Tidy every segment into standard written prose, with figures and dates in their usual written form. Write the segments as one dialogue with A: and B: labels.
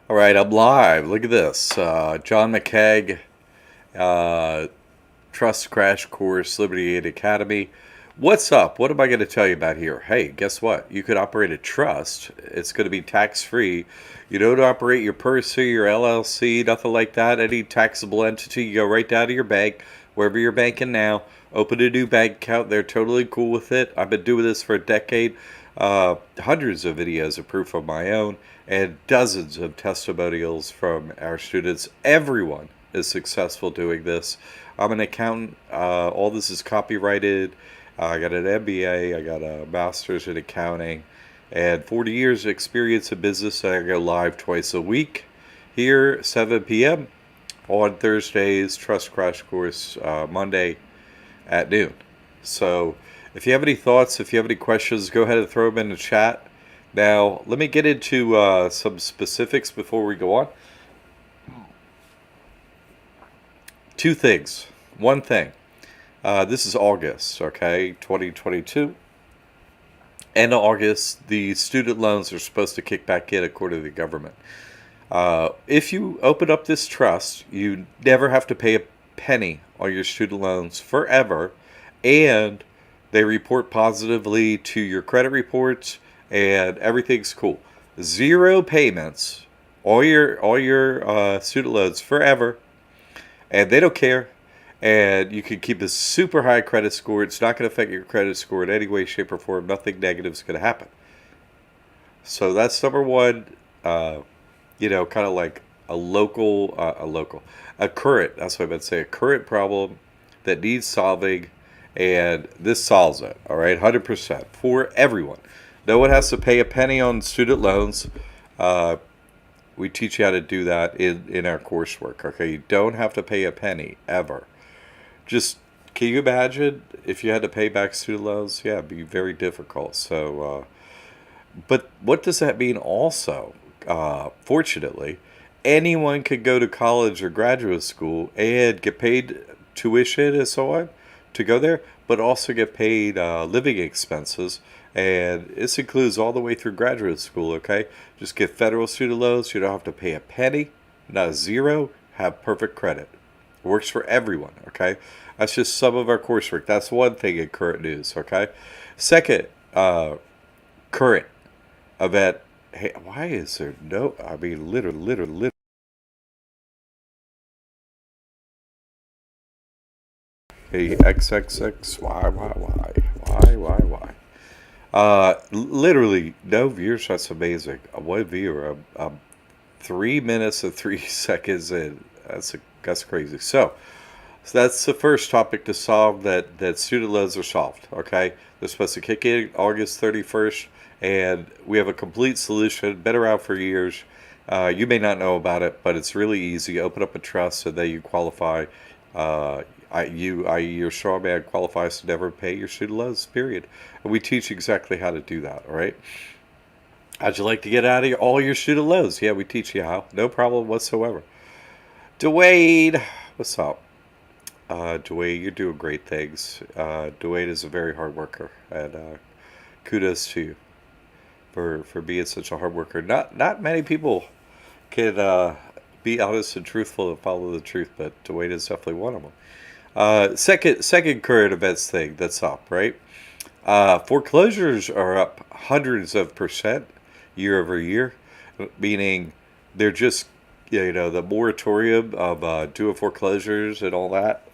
A: All right, I'm live. Look at this. John McKeag, uh, Trust Crash Course, Liberty Aid Academy. What's up? What am I going to tell you about here? Hey, guess what? You could operate a trust. It's going to be tax free. You don't operate your PERSA, your LLC, nothing like that. Any taxable entity, you go right down to your bank, wherever you're banking now. Open a new bank account. They're totally cool with it. I've been doing this for a decade. Hundreds of videos of proof of my own and dozens of testimonials from our students. Everyone is successful doing this. I'm an accountant. All this is copyrighted. I got an MBA. I got a master's in accounting and 40 years of experience in business. I go live twice a week here, 7 p.m. on Thursdays, Trust Crash Course Monday at noon. So if you have any thoughts, if you have any questions, go ahead and throw them in the chat. Now, let me get into some specifics before we go on. Two things. One thing. This is August, okay, 2022. End of August, the student loans are supposed to kick back in according to the government. If you open up this trust, you never have to pay a penny on your student loans forever, and they report positively to your credit reports, and everything's cool. Zero payments, all your student loans forever, and they don't care. And you can keep a super high credit score. It's not going to affect your credit score in any way, shape, or form. Nothing negative is going to happen. So that's number one. Kind of like a current. That's what I meant to say. A current problem that needs solving, and this solves it. All right, 100% for everyone. No one has to pay a penny on student loans. We teach you how to do that in our coursework. Okay, you don't have to pay a penny ever. Just can you imagine if you had to pay back student loans? Yeah, it'd be very difficult. But what does that mean also? Fortunately, anyone could go to college or graduate school and get paid tuition and so on to go there, but also get paid living expenses. And this includes all the way through graduate school, okay? Just get federal student loans. You don't have to pay a penny, not a zero, have perfect credit. It works for everyone, okay? That's just some of our coursework. That's one thing in current news, okay? Second, current event. Hey, why is there no? I mean, literally. Hey, XXX, why? Literally no viewers. That's amazing. One viewer. 3 minutes and 3 seconds in. That's crazy. So that's the first topic to solve. That student loans are solved. Okay, they're supposed to kick in August 31st, and we have a complete solution. Been around for years. You may not know about it, but it's really easy. Open up a trust so that you qualify. Your straw man qualifies to never pay your student loans. Period. And we teach exactly how to do that. All right. How'd you like to get out of all your student loans? Yeah, we teach you how. No problem whatsoever. Dwayne, what's up? Dwayne, you're doing great things. Dwayne is a very hard worker, and kudos to you for being such a hard worker. Not many people can be honest and truthful and follow the truth, but Dwayne is definitely one of them. Second current events thing that's up, right? Foreclosures are up hundreds of percent year over year, meaning they're just the moratorium of doing foreclosures and all that.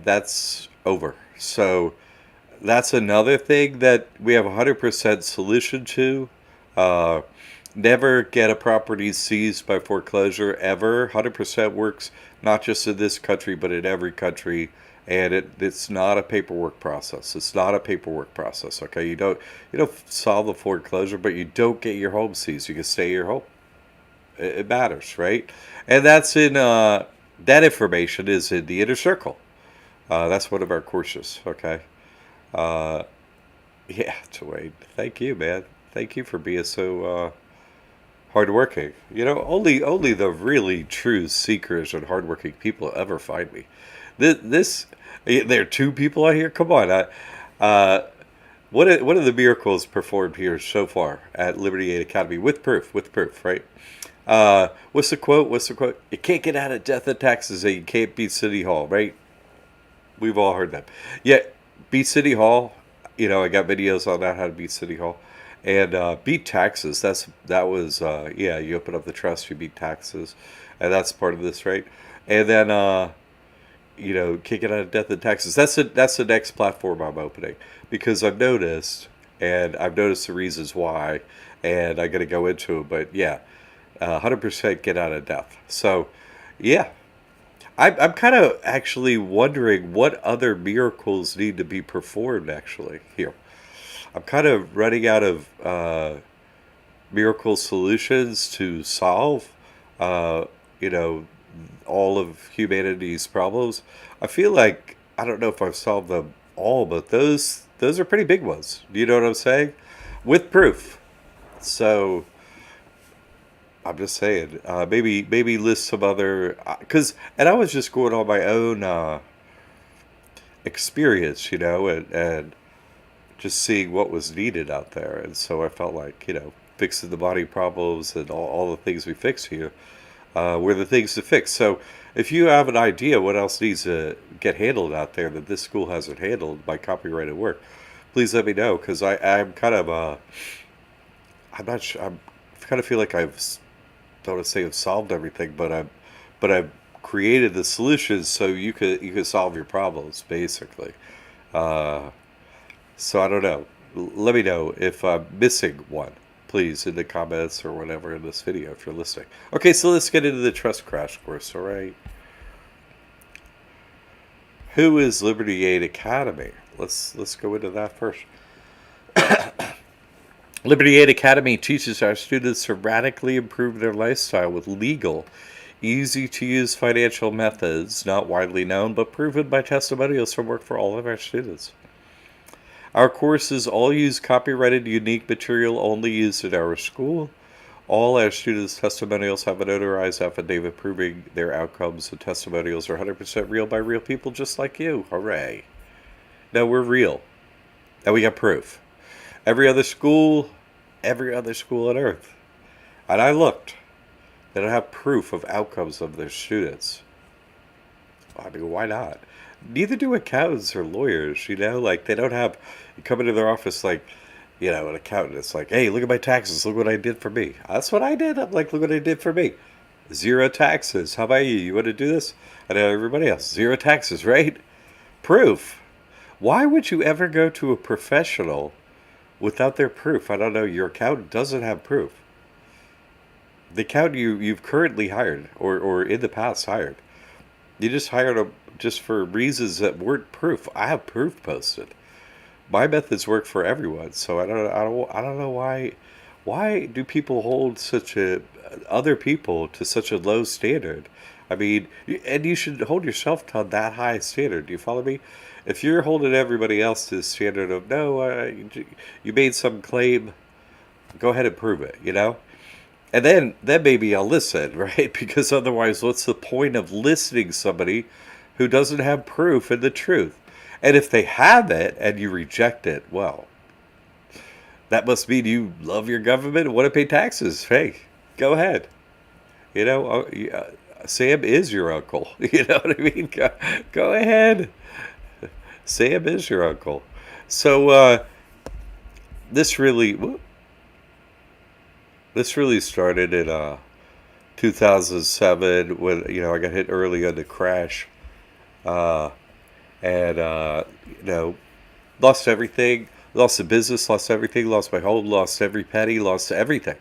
A: That's over. So that's another thing that we have 100% solution to. Uh, Never get a property seized by foreclosure ever. 100% works not just in this country but in every country, and it's not a paperwork process. It's not a paperwork process. Okay, you don't solve the foreclosure, but you don't get your home seized. You can stay in your home. It matters, right? And that's in that information is in the inner circle. That's one of our courses. Okay. Uh, yeah, Dwayne. Thank you, man. Thank you for being so hardworking. Only the really true seekers and hardworking people ever find me. This there are two people out here. Come on, uh, what are the miracles performed here so far at Liberty Aid Academy with proof, right? What's the quote? What's the quote? You can't get out of death and taxes, and you can't beat City Hall, right? We've all heard that. Yeah, beat City Hall. I got videos on that how to beat City Hall, and beat taxes. That was yeah. You open up the trust, you beat taxes, and that's part of this, right? And then kick it out of death and taxes. That's the next platform I'm opening because I've noticed the reasons why, and I'm gonna go into it. But yeah, 100% get out of death. So yeah, I'm kind of actually wondering what other miracles need to be performed actually here. I'm kind of running out of miracle solutions to solve, uh, you know, all of humanity's problems. I feel like I don't know if I've solved them all, but those are pretty big ones. Do you know what I'm saying? With proof. So I'm just saying, maybe list some other because and I was just going on my own experience, and just seeing what was needed out there, and so I felt like fixing the body problems and all the things we fix here were the things to fix. So if you have an idea what else needs to get handled out there that this school hasn't handled by copyrighted work, please let me know because I'm kind of I'm not sure I kind of feel like don't want to say I've solved everything, but I've created the solutions so you could solve your problems basically. Uh, so I don't know. Let me know if I'm missing one, please, in the comments or whatever in this video if you're listening. Okay, so let's get into the trust crash course. All right, who is Liberty Aid Academy? Let's go into that first. Liberty Aid Academy teaches our students to radically improve their lifestyle with legal, easy to use financial methods, not widely known but proven by testimonials from work for all of our students. Our courses all use copyrighted, unique material only used at our school. All our students' testimonials have a notarized affidavit proving their outcomes. The testimonials are 100% real by real people just like you. Hooray. No, we're real. And we got proof. Every other school on earth. And I looked. They don't have proof of outcomes of their students. I mean, why not? Neither do accountants or lawyers, like they don't have, you come into their office like, an accountant, it's like, hey, look at my taxes, look what I did for me. That's what I did. I'm like, look what I did for me. Zero taxes. How about you? You want to do this? And everybody else, zero taxes, right? Proof. Why would you ever go to a professional without their proof? I don't know. Your accountant doesn't have proof. The accountant you've currently hired or in the past hired, you just hired them just for reasons that weren't proof. I have proof posted. My methods work for everyone, so I don't know why do people hold other people to such a low standard. I mean, and you should hold yourself to that high standard. Do you follow me? If you're holding everybody else to the standard of no, you made some claim, go ahead and prove it. And then maybe I'll listen, right? Because otherwise, what's the point of listening to somebody who doesn't have proof and the truth? And if they have it and you reject it, well, that must mean you love your government and want to pay taxes. Hey, go ahead. Sam is your uncle. You know what I mean? Go ahead. Sam is your uncle. So this really started in 2007 when I got hit early on the crash, uh, and lost everything, lost the business, lost everything, lost my home, lost every penny, lost everything,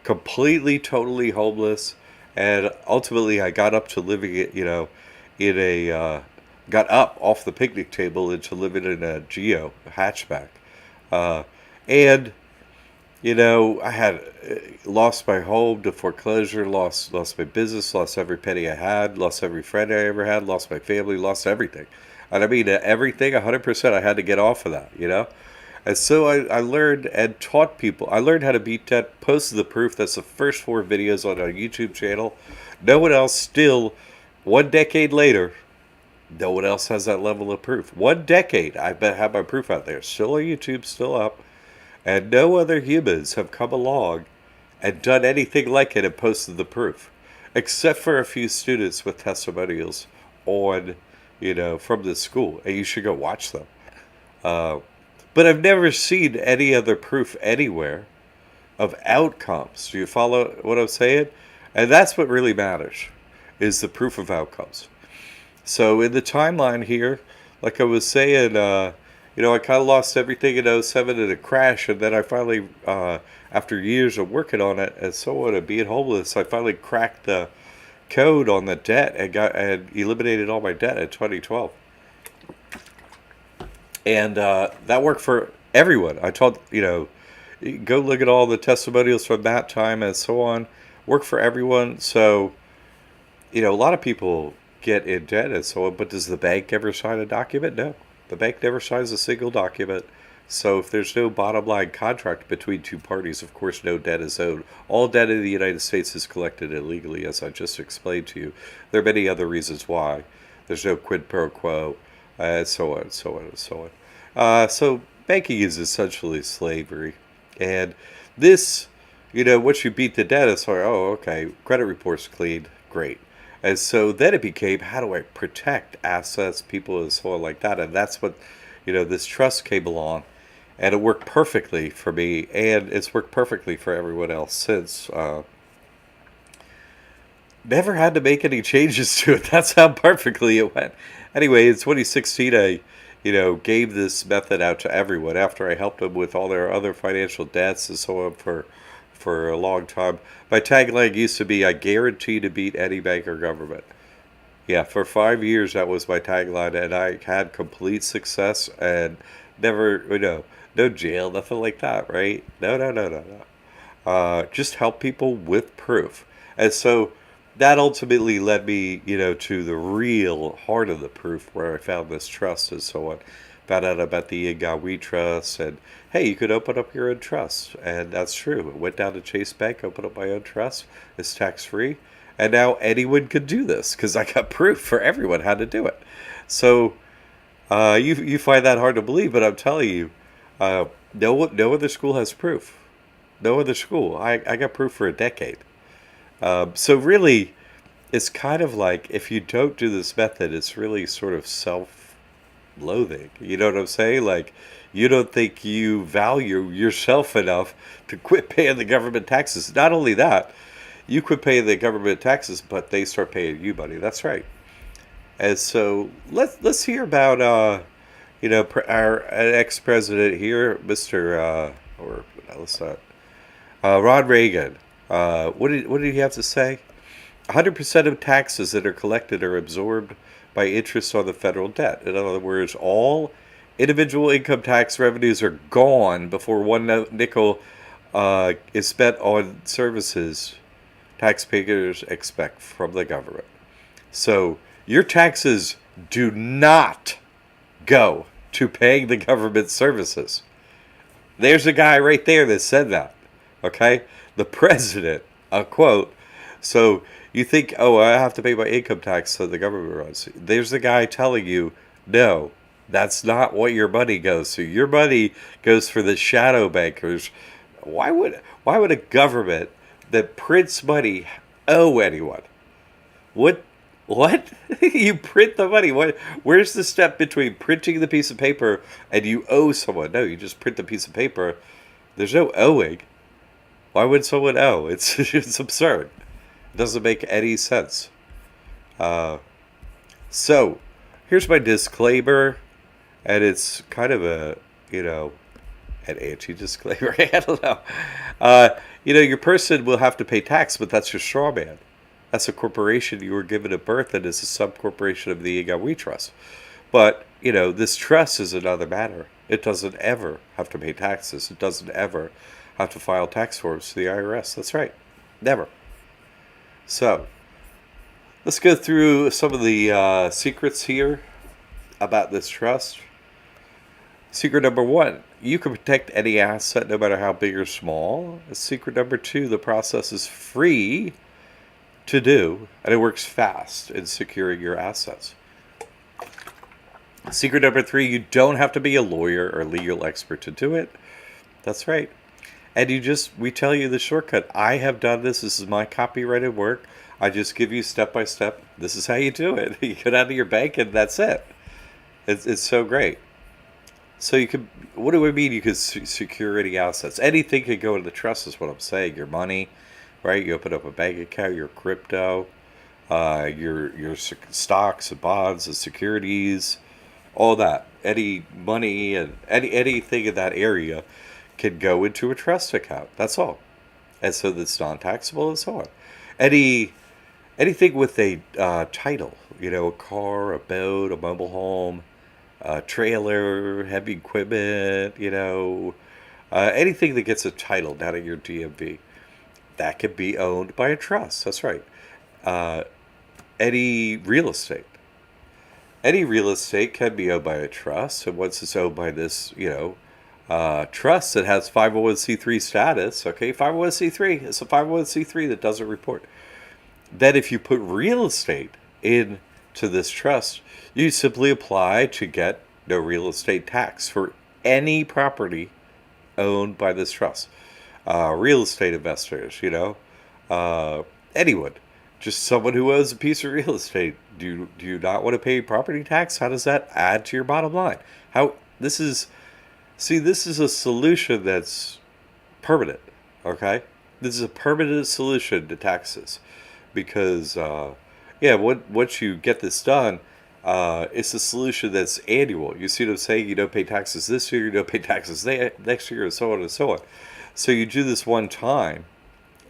A: completely, totally homeless, and ultimately I got up to living in got up off the picnic table into living in a Geo hatchback, and I had lost my home to foreclosure, lost my business, lost every penny I had, lost every friend I ever had, lost my family, lost everything. And I mean, everything, 100%, I had to get off of that. And so I learned and taught people. I learned how to beat debt, posted the proof. That's the first 4 videos on our YouTube channel. No one else still, 1 decade later, no one else has that level of proof. 1 decade, I have my proof out there. Still on YouTube, still up. And no other humans have come along and done anything like it and posted the proof, except for a few students with testimonials on, from the school, and you should go watch them. Uh, but I've never seen any other proof anywhere of outcomes. Do you follow what I'm saying? And that's what really matters, is the proof of outcomes. So in the timeline here, like I was saying, I kind of lost everything in '07 in a crash, and then I finally, after years of working on it and so on and being homeless, I finally cracked the code on the debt and eliminated all my debt in 2012. And that worked for everyone. I told, go look at all the testimonials from that time and so on. Work for everyone. So, a lot of people get in debt and so on, but does the bank ever sign a document? No. The bank never signs a single document. So if there's no bottom line contract between two parties, of course, no debt is owed. All debt in the United States is collected illegally, as I just explained to you. There are many other reasons why. There's no quid pro quo, and so on, and so on, and so on. So banking is essentially slavery. And this, once you beat the debt, it's like, oh, okay, credit report's clean, great. And so then it became, how do I protect assets, people, and so on like that? And that's what, this trust came along. And it worked perfectly for me, and it's worked perfectly for everyone else since. Never had to make any changes to it. That's how perfectly it went. Anyway, in 2016, I, gave this method out to everyone after I helped them with all their other financial debts and so on for a long time. My tagline used to be, I guarantee to beat any bank or government. Yeah, for 5 years, that was my tagline, and I had complete success and never, no jail, nothing like that, right? No. Just help people with proof. And so that ultimately led me, to the real heart of the proof where I found this trust and so on. Found out about the Ingawi Trust, and hey, you could open up your own trust. And that's true. I went down to Chase Bank, opened up my own trust. It's tax-free. And now anyone could do this because I got proof for everyone how to do it. So you find that hard to believe, but I'm telling you, no other school has proof. No other school. I got proof for a decade. So really, it's kind of like if you don't do this method, it's really sort of self-loathing. You know what I'm saying? Like, you don't think you value yourself enough to quit paying the government taxes. Not only that, you quit paying the government taxes, but they start paying you money. That's right. And so let's hear about our ex-president here, Ron Reagan. What did he have to say? 100% of taxes that are collected are absorbed by interest on the federal debt. In other words, all individual income tax revenues are gone before one nickel is spent on services taxpayers expect from the government. So your taxes do not go to paying the government services. There's a guy right there that said that. Okay? The president, a quote. So you think, oh, I have to pay my income tax so the government runs. There's the guy telling you, no, that's not what your money goes to. Your money goes for the shadow bankers. Why would a government that prints money owe anyone? What? You print the money. Where's the step between printing the piece of paper and you owe someone? No, you just print the piece of paper. There's no owing. Why would someone owe? It's absurd. It doesn't make any sense. So, here's my disclaimer, and it's kind of an anti-disclaimer. I don't know. Your person will have to pay tax, but that's your straw man. That's a corporation you were given at birth, and it's a sub-corporation of the Ingawi Trust. But, this trust is another matter. It doesn't ever have to pay taxes. It doesn't ever have to file tax forms to the IRS. That's right. Never. So, let's go through some of the secrets here about this trust. Secret number 1, you can protect any asset no matter how big or small. Secret number 2, the process is free to do, and it works fast in securing your assets. Secret number 3, you don't have to be a lawyer or legal expert to do it. That's right. And we tell you the shortcut. I have done this. This is my copyrighted work. I just give you step by step. This is how you do it. You get out of your bank and that's it. It's so great. So you could, what do I mean? You could secure any assets. Anything could go into the trust is what I'm saying. Your money, right? You open up a bank account, your crypto, your stocks and bonds and securities, all that. Any money and anything in that area can go into a trust account. That's all. And so that's non-taxable and so on. Any anything with a title, a car, a boat, a mobile home, a trailer, heavy equipment, anything that gets a title down at your DMV, that could be owned by a trust. That's right. Uh, any real estate. Any real estate can be owned by a trust, and once it's owned by this, trust that has 501c3 status, okay, 501c3, it's a 501c3 that doesn't report. Then if you put real estate into this trust, you simply apply to get no real estate tax for any property owned by this trust. Real estate investors, anyone, just someone who owns a piece of real estate. Do you not want to pay property tax? How does that add to your bottom line? How this is See, this is a solution that's permanent. Okay, this is a permanent solution to taxes because yeah, once you get this done, it's a solution that's annual. You see what I'm saying? You don't pay taxes this year, you don't pay taxes next year, and so on and so on. So you do this one time,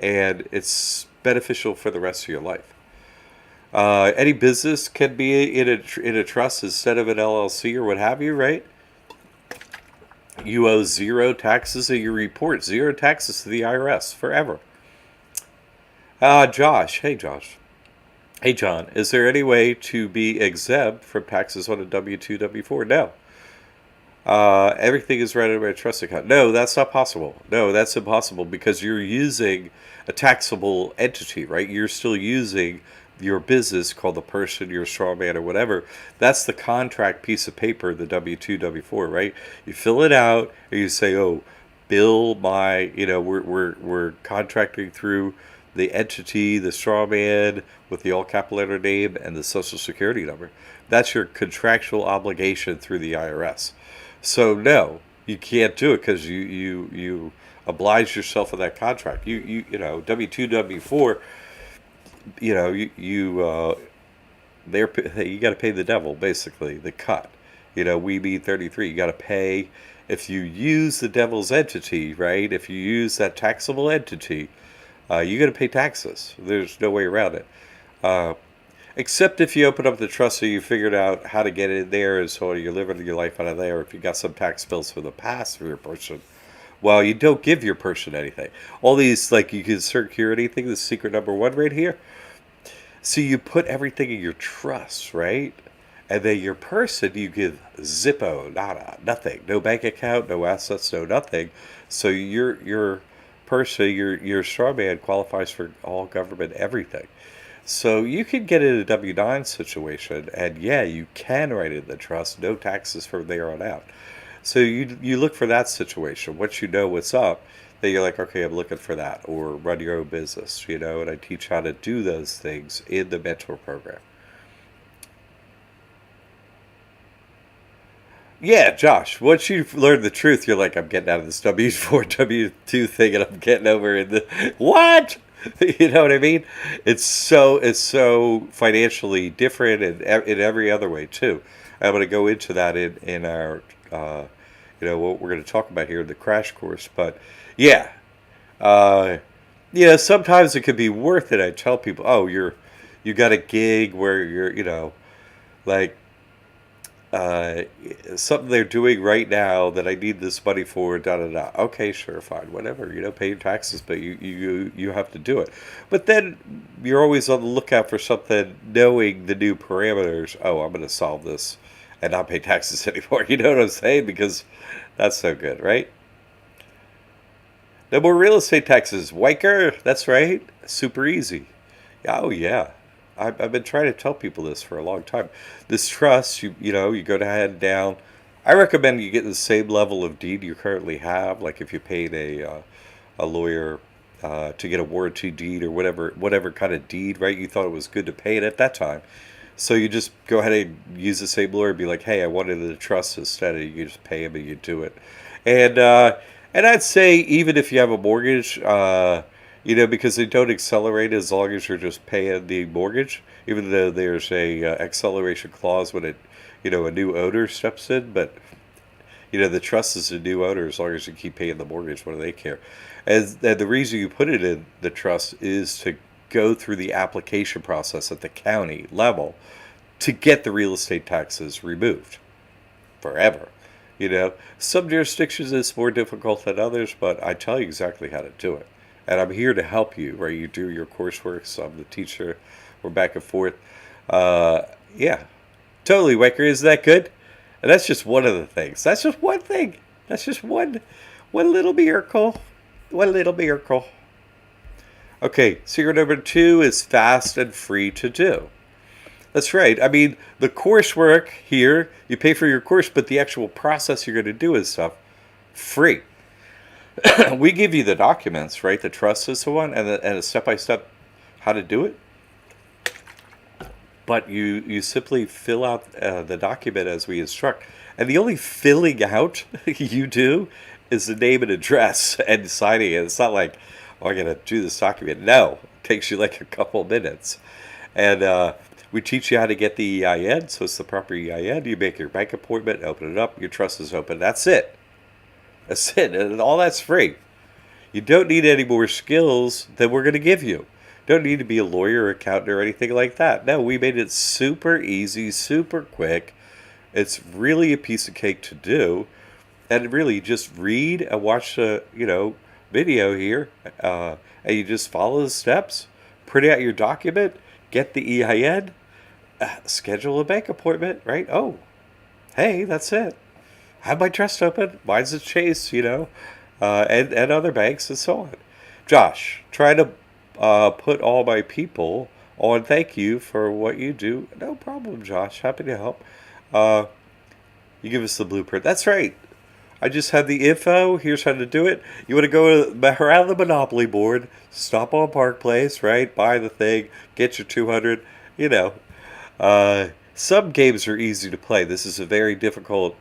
A: and it's beneficial for the rest of your life. Any business can be in a trust instead of an LLC or what have you, right? You owe zero taxes and you report zero taxes to the IRS forever. Josh, hey Josh. Hey John, is there any way to be exempt from taxes on a W-2, W-4? No. Everything is rented by a trust account. No, that's not possible. No, that's impossible because you're using a taxable entity, right? You're still using your business called the person, your straw man or whatever. That's the contract piece of paper, the W-2, W-4, right? You fill it out and you say, oh, bill my, we're contracting through the entity, the straw man with the all capital letter name and the social security number. That's your contractual obligation through the IRS. So no, you can't do it because you oblige yourself with that contract. W-2, W-4, you got to pay the devil basically the cut. We be 33. You got to pay if you use the devil's entity, right? If you use that taxable entity, you got to pay taxes. There's no way around it. Except if you open up the trust so you figured out how to get in there and so you're living your life out of there. If you got some tax bills from the past for your person, well, you don't give your person anything. All these, like you can secure anything, the secret number one right here. So you put everything in your trust, right? And then your person, you give zippo, nada, nothing. No bank account, no assets, no nothing. So your person, your straw man qualifies for all government everything. So you can get in a W-9 situation, and yeah, you can write in the trust, no taxes from there on out. So you look for that situation. Once you know what's up, then you're like, okay, I'm looking for that, or run your own business, and I teach how to do those things in the mentor program. Yeah, Josh, once you learn the truth, you're like, I'm getting out of this W-4, W-2 thing, and I'm getting over in the what? You know what I mean? It's so financially different and in every other way too. I'm going to go into that in our what we're going to talk about here in the crash course. But yeah, uh, sometimes it could be worth it. I tell people, oh, you got a gig where you're like uh, something they're doing right now that I need this money for, da da da. Okay, sure, fine, whatever. Pay your taxes, but you have to do it. But then you're always on the lookout for something, knowing the new parameters. Oh, I'm going to solve this and not pay taxes anymore. You know what I'm saying? Because that's so good, right? No more real estate taxes. Wiker, that's right. Super easy. Oh yeah. I've been trying to tell people this for a long time. This trust, you go ahead down. I recommend you get the same level of deed you currently have. Like if you paid a lawyer to get a warranty deed or whatever kind of deed, right? You thought it was good to pay it at that time. So you just go ahead and use the same lawyer and be like, hey, I wanted a trust instead, and you just pay him and you do it. And I'd say even if you have a mortgage, because they don't accelerate as long as you're just paying the mortgage, even though there's a acceleration clause when a new owner steps in. But the trust is a new owner as long as you keep paying the mortgage. What do they care? And the reason you put it in the trust is to go through the application process at the county level to get the real estate taxes removed forever. Some jurisdictions it's more difficult than others, but I tell you exactly how to do it. And I'm here to help you, right? You do your coursework, so I'm the teacher. We're back and forth. Yeah, totally, Waker. Isn't that good? And that's just one of the things. That's just one thing. That's just one little miracle. One little miracle. Okay, secret number 2 is fast and free to do. That's right. I mean, the coursework here, you pay for your course, but the actual process you're going to do is stuff free. We give you the documents, right? The trust is the one, and a step-by-step how to do it. But you simply fill out the document as we instruct. And the only filling out you do is the name and address and signing it. It's not like, oh, I'm going to do this document. No, it takes you like a couple minutes. And we teach you how to get the EIN, so it's the proper EIN. You make your bank appointment, open it up, your trust is open. That's it. That's it. And all that's free. You don't need any more skills than we're going to give you. Don't need to be a lawyer or accountant or anything like that. No, we made it super easy, super quick. It's really a piece of cake to do. And really just read and watch the, video here. And you just follow the steps, print out your document, get the EIN, schedule a bank appointment, right? Oh, hey, that's it. Have my trust open. Mine's a Chase, and other banks and so on. Josh, try to put all my people on thank you for what you do. No problem, Josh. Happy to help. You give us the blueprint. That's right. I just have the info. Here's how to do it. You want to go around the Monopoly board, stop on Park Place, right? Buy the thing, get your 200. Some games are easy to play. This is a very difficult.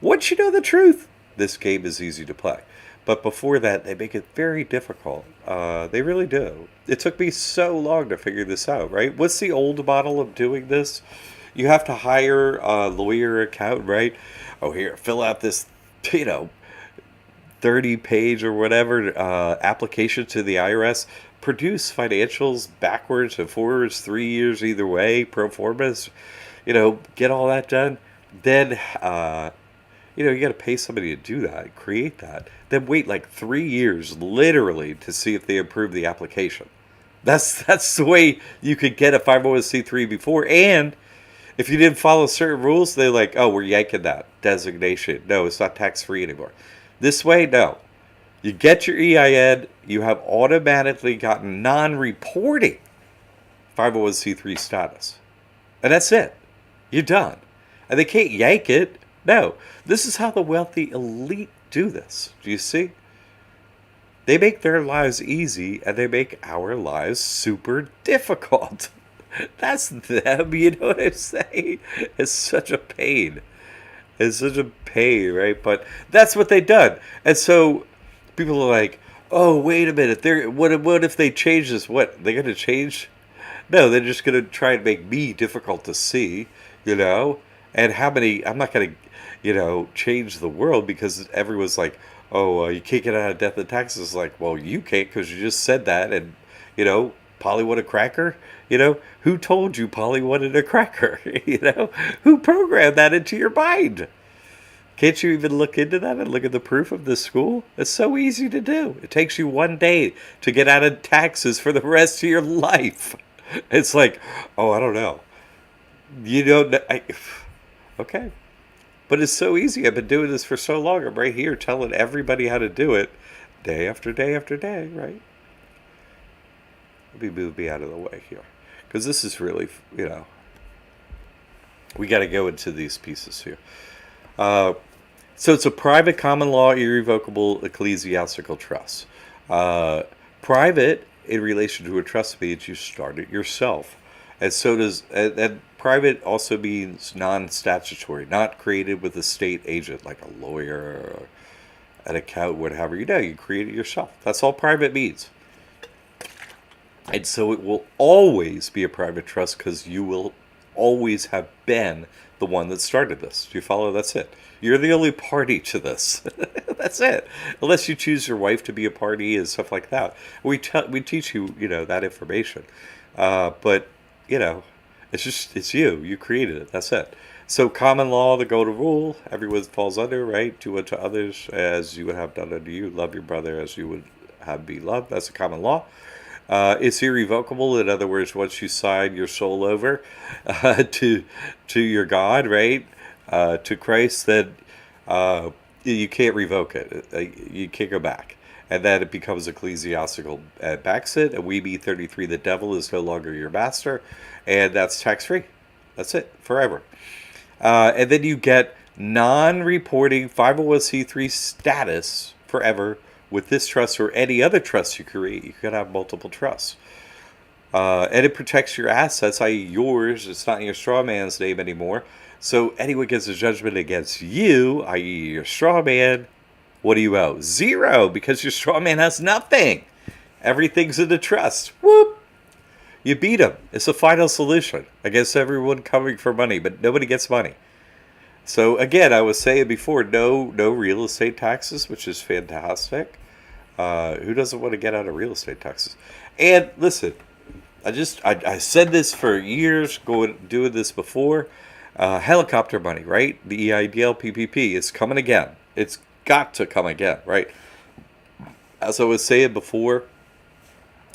A: Once you know the truth, this game is easy to play. But before that, they make it very difficult. They really do. It took me so long to figure this out, right? What's the old model of doing this? You have to hire a lawyer or accountant, right? Oh, here, fill out this, 30-page or whatever application to the IRS. Produce financials backwards and forwards, 3 years either way, pro formas, get all that done. Then, you got to pay somebody to do that, create that. Then wait like 3 years, literally, to see if they approve the application. That's the way you could get a 501c3 before. And if you didn't follow certain rules, they're like, oh, we're yanking that designation. No, it's not tax-free anymore. This way, no. You get your EIN, you have automatically gotten non-reporting 501c3 status. And that's it. You're done. And they can't yank it. No. This is how the wealthy elite do this. Do you see? They make their lives easy, and they make our lives super difficult. That's them, you know what I'm saying? It's such a pain. It's such a pain, right? But that's what they've done. And so people are like, oh, wait a minute. What if they change this? What? They're going to change? No, they're just going to try and make me difficult to see, And how many, I'm not going to, change the world because everyone's like, oh, you can't get out of death and taxes. Like, well, you can't because you just said that. And, Polly wanted a cracker. Who told you Polly wanted a cracker? Who programmed that into your mind? Can't you even look into that and look at the proof of the school? It's so easy to do. It takes you 1 day to get out of taxes for the rest of your life. It's like, oh, I don't know. You don't know. Okay. But it's so easy. I've been doing this for so long. I'm right here telling everybody how to do it day after day after day, right? Let me move me out of the way here. Because this is really, we got to go into these pieces here. So it's a private common law irrevocable ecclesiastical trust. Uh, Private, in relation to a trust, means you start it yourself. And so does, and private also means non statutory, not created with a state agent like a lawyer or an accountant, whatever. You create it yourself. That's all private means. And so it will always be a private trust because you will always have been the one that started this. Do you follow? That's it. You're the only party to this. That's it. Unless you choose your wife to be a party and stuff like that. We teach you, that information. But, you know, it's you. You created it. That's it. So common law, the golden rule, everyone falls under, right? Do unto others as you would have done unto you. Love your brother as you would have be loved. That's a common law. It's irrevocable. In other words, once you sign your soul over to your God, right, to Christ, then you can't revoke it. You can't go back. And then it becomes ecclesiastical backsit. And we be 33, the devil is no longer your master. And that's tax-free. That's it, forever. And then you get non-reporting 501c3 status forever with this trust or any other trust you create. You could have multiple trusts. And it protects your assets, i.e. yours. It's not in your straw man's name anymore. So anyone gets a judgment against you, i.e. your straw man, what do you owe? Zero, because your straw man has nothing. Everything's in the trust. Whoop! You beat him. It's a final solution against everyone coming for money, but nobody gets money. So again, I was saying before, no real estate taxes, which is fantastic. Who doesn't want to get out of real estate taxes? And listen, I said this for years, doing this before. Helicopter money, right? The EIDL PPP is coming again. It's got to come again, right? As I was saying before,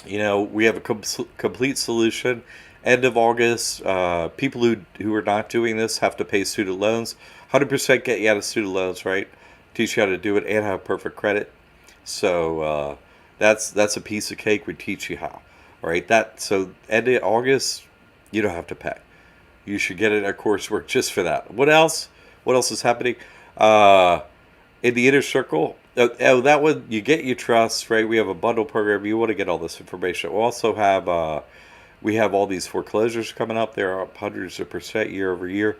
A: we have a complete solution. End of August, people who are not doing this have to pay student loans. 100% get you out of student loans, right? Teach you how to do it and have perfect credit. So that's a piece of cake. We teach you how, right? So end of August, you don't have to pay. You should get in our coursework just for that. What else? What else is happening? In the inner circle, that one, you get your trust, right? We have a bundle program. You want to get all this information. We also have, we have all these foreclosures coming up. They're up hundreds of percent year over year.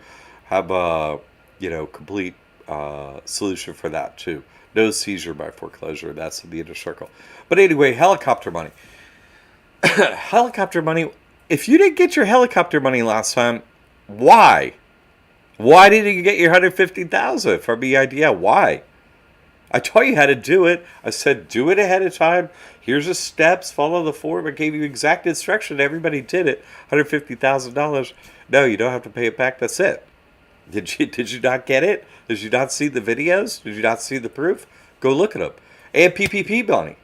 A: Have a, complete solution for that too. No seizure by foreclosure. That's in the inner circle. But anyway, helicopter money. Helicopter money. If you didn't get your helicopter money last time, why? Why didn't you get your $150,000 from EIDL? Why? I taught you how to do it. I said, do it ahead of time. Here's the steps. Follow the form. I gave you exact instruction. Everybody did it. $150,000. No, you don't have to pay it back. That's it. Did you not get it? Did you not see the videos? Did you not see the proof? Go look at them. And PPP money.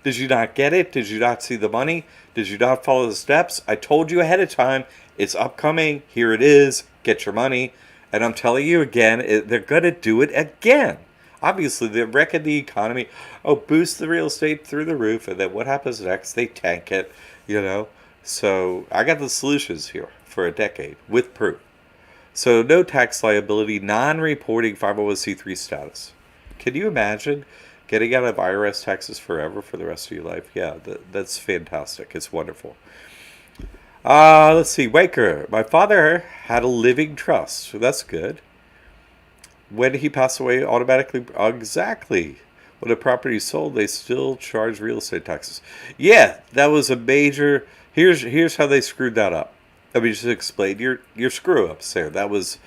A: Did you not get it? Did you not see the money? Did you not follow the steps? I told you ahead of time. It's upcoming. Here it is. Get your money. And I'm telling you again, they're going to do it again. Obviously, they're wrecking the economy. Oh, boost the real estate through the roof. And then what happens next? They tank it, So I got the solutions here for a decade with proof. So no tax liability, non-reporting 501c3 status. Can you imagine getting out of IRS taxes forever for the rest of your life? Yeah, that's fantastic. It's wonderful. Let's see. Waker. My father had a living trust, so that's good. When he passed away, automatically, exactly. When a property is sold, they still charge real estate taxes. Yeah, that was a major. Here's how they screwed that up. Let me just explain your screw ups there. That was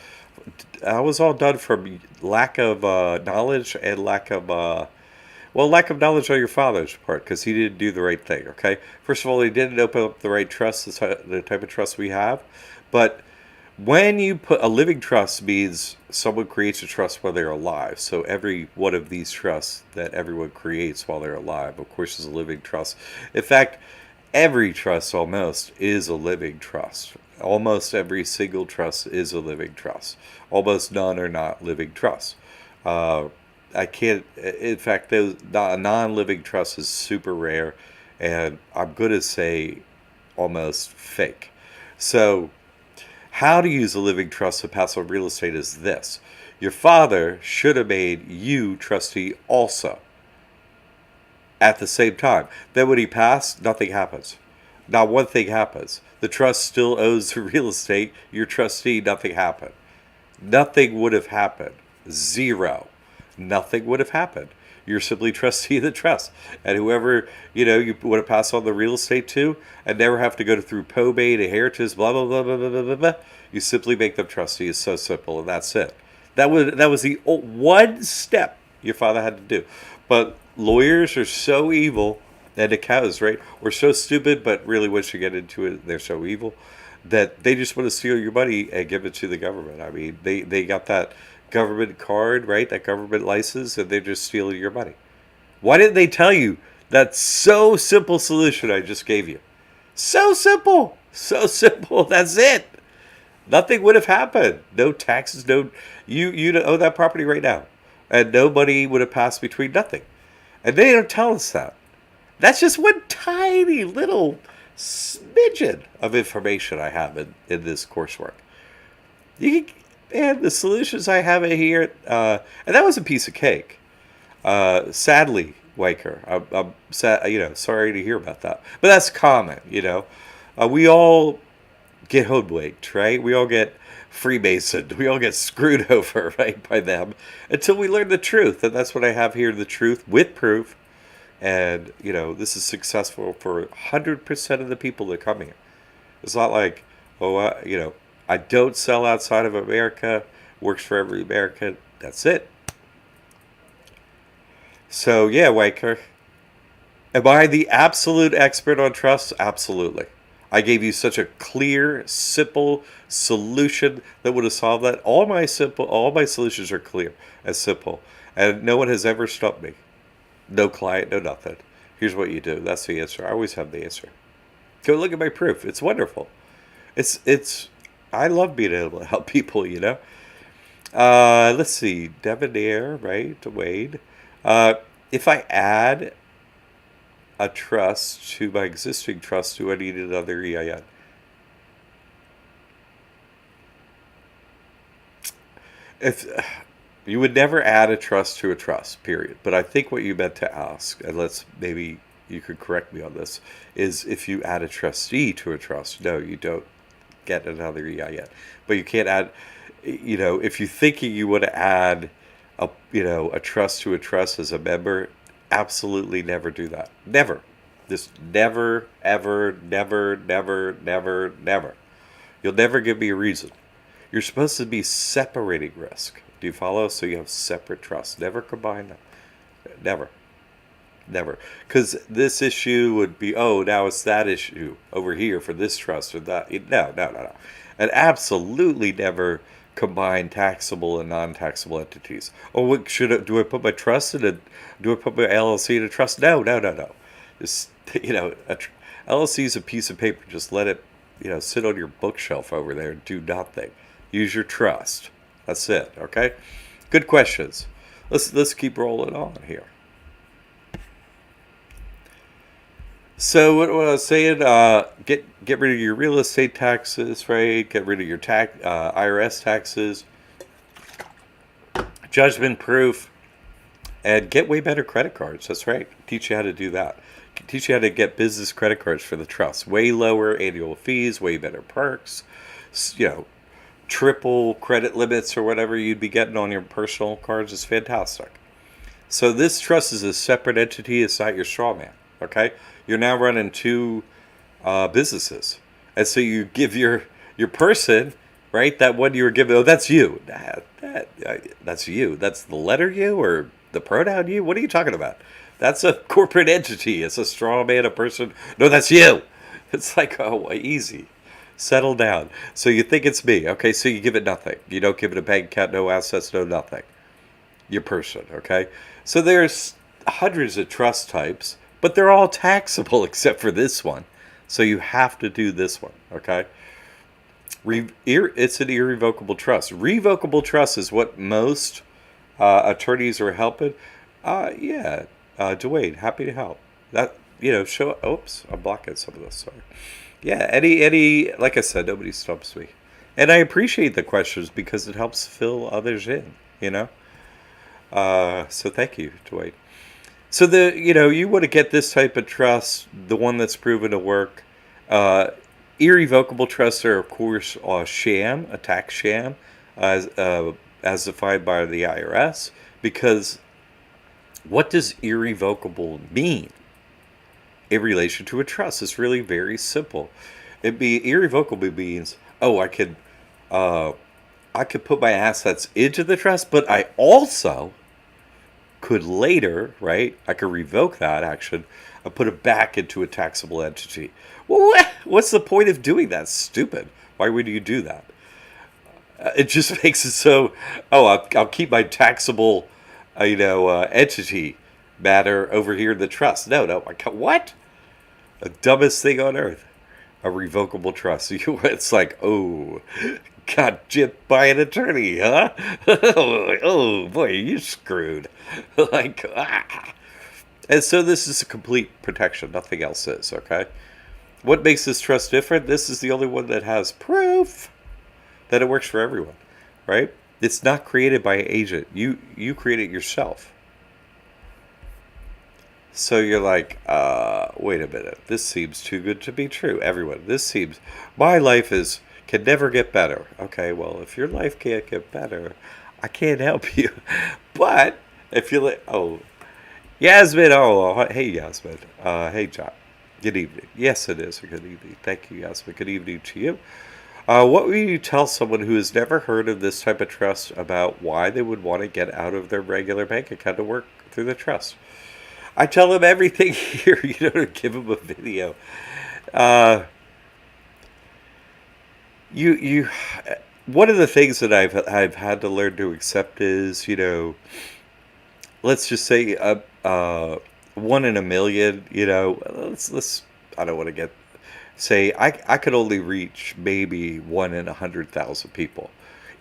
A: all done from lack of knowledge and lack of knowledge on your father's part because he didn't do the right thing. Okay, first of all, he didn't open up the right trust, the type of trust we have, but when you put a living trust means someone creates a trust while they're alive. So every one of these trusts that everyone creates while they're alive, of course, is a living trust. In fact, every trust almost is a living trust. Almost every single trust is a living trust. Almost none are not living trusts. I can't, in fact, a non-living trust is super rare, and I'm going to say almost fake. So how to use a living trust to pass on real estate is this. Your father should have made you trustee also. at the same time. Then when he passed, nothing happens. Not one thing happens. The trust still owes the real estate. Your trustee, nothing happened. Nothing would have happened. Zero. Nothing would have happened. You're simply trustee of the trust. And whoever, you would have passed on the real estate to and never have to go through probate, inheritance, blah, blah, blah, blah, blah, blah, blah, blah. You simply make them trustee. It's so simple, and that's it. That was the one step your father had to do. But lawyers are so evil, and accountants, right? Or so stupid, but really once you get into it, they're so evil that they just want to steal your money and give it to the government. I mean, they got that government card, right? That government license, and they're just stealing your money. Why didn't they tell you that so simple solution I just gave you? So simple. So simple. That's it. Nothing would have happened. No taxes, no you own that property right now. And nobody would have passed between nothing. And they don't tell us that. That's just one tiny little smidgen of information I have in this coursework. And the solutions I have in here, and that was a piece of cake. Sadly, Waker, I'm sad, sorry to hear about that. But that's common. We all get hoodwinked, right? We all get Freemasoned. We all get screwed over, right, by them until we learn the truth. And that's what I have here, the truth with proof. And, this is successful for 100% of the people that come here. It's not like, I don't sell outside of America, works for every American. That's it. So, yeah, Waker. Am I the absolute expert on trust? Absolutely. I gave you such a clear, simple solution that would have solved that. All my solutions are clear and simple. And no one has ever stumped me. No client, no nothing. Here's what you do. That's the answer. I always have the answer. Go look at my proof. It's wonderful. I love being able to help people. Let's see. Debonair, right? Wade. If I add a trust to my existing trust, do I need another EIN? If you would never add a trust to a trust, period. But I think what you meant to ask, and maybe you could correct me on this, is if you add a trustee to a trust, no, you don't get another EIN. But you can't add, if you're thinking you want to add a trust to a trust as a member, absolutely never do that. Never. Just never, ever, never, never, never, never. You'll never give me a reason. You're supposed to be separating risk. Do you follow? So you have separate trusts. Never combine them. Never. Never. Because this issue would be, now it's that issue over here for this trust or that. No. And absolutely never combine taxable and non-taxable entities. Do I put my trust do I put my LLC in a trust? No. Just, LLC is a piece of paper. Just let it, sit on your bookshelf over there and do nothing. Use your trust. That's it. Okay. Good questions. Let's keep rolling on here. So what I was saying, get rid of your real estate taxes, right? Get rid of your IRS taxes, judgment proof, and get way better credit cards. That's right. Teach you how to do that. Teach you how to get business credit cards for the trust. Way lower annual fees, way better perks. Triple credit limits or whatever you'd be getting on your personal cards is fantastic. So this trust is a separate entity. It's not your straw man. Okay. You're now running two businesses. And so you give your person, right, that one you were given, that's you. That's you. That's the letter U or the pronoun you? What are you talking about? That's a corporate entity. It's a straw man, a person. No, that's you. It's like, easy. Settle down. So you think it's me. Okay, so you give it nothing. You don't give it a bank account, no assets, no nothing. Your person, okay? So there's hundreds of trust types, but they're all taxable except for this one. So you have to do this one, okay? It's an irrevocable trust. Revocable trust is what most attorneys are helping. Dwayne, happy to help. That, oops, I'm blocking some of this, sorry. Yeah, any, like I said, nobody stumps me. And I appreciate the questions because it helps fill others in, So thank you, Dwayne. So you want to get this type of trust, the one that's proven to work. Uh, Irrevocable trusts are, of course, a tax sham, as as defined by the IRS. Because what does irrevocable mean in relation to a trust? It's really very simple. It be irrevocable means, oh, uh, I could put my assets into the trust, but I also could later, right? I could revoke that action and put it back into a taxable entity. Well, what's the point of doing that? Stupid. Why would you do that? It just makes it so. Oh, I'll keep my taxable, entity matter over here in the trust. No, no. What? The dumbest thing on earth. A revocable trust. It's like, oh, got gypped by an attorney, huh? Oh boy, you screwed. Like, ah. And so this is a complete protection. Nothing else is, okay? What makes this trust different? This is the only one that has proof that it works for everyone, right? It's not created by an agent. You create it yourself. So you're like, wait a minute. This seems too good to be true. Everyone, my life can never get better. Okay, well, if your life can't get better, I can't help you. But if you Yasmin, hey Yasmin, hey John, good evening. Yes, it is a good evening. Thank you, Yasmin. Good evening to you. What would you tell someone who has never heard of this type of trust about why they would want to get out of their regular bank account to work through the trust? I tell them everything here, to give them a video. Uh, you, one of the things that I've had to learn to accept is, let's just say, one in a million. Let's. I don't want to say I could only reach maybe 1 in 100,000 people,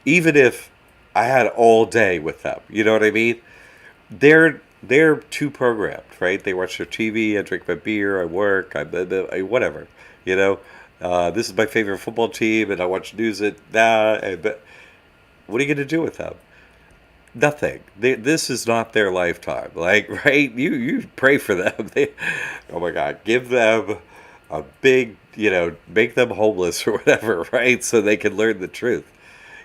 A: even if I had all day with them. You know what I mean? They're too programmed, right? They watch their TV, I drink my beer, I work, I whatever. You know, this is my favorite football team, and I watch news at that. But what are you going to do with them? Nothing. This is not their lifetime. Like, right? You pray for them. Oh my God, give them a big, make them homeless or whatever, right? So they can learn the truth.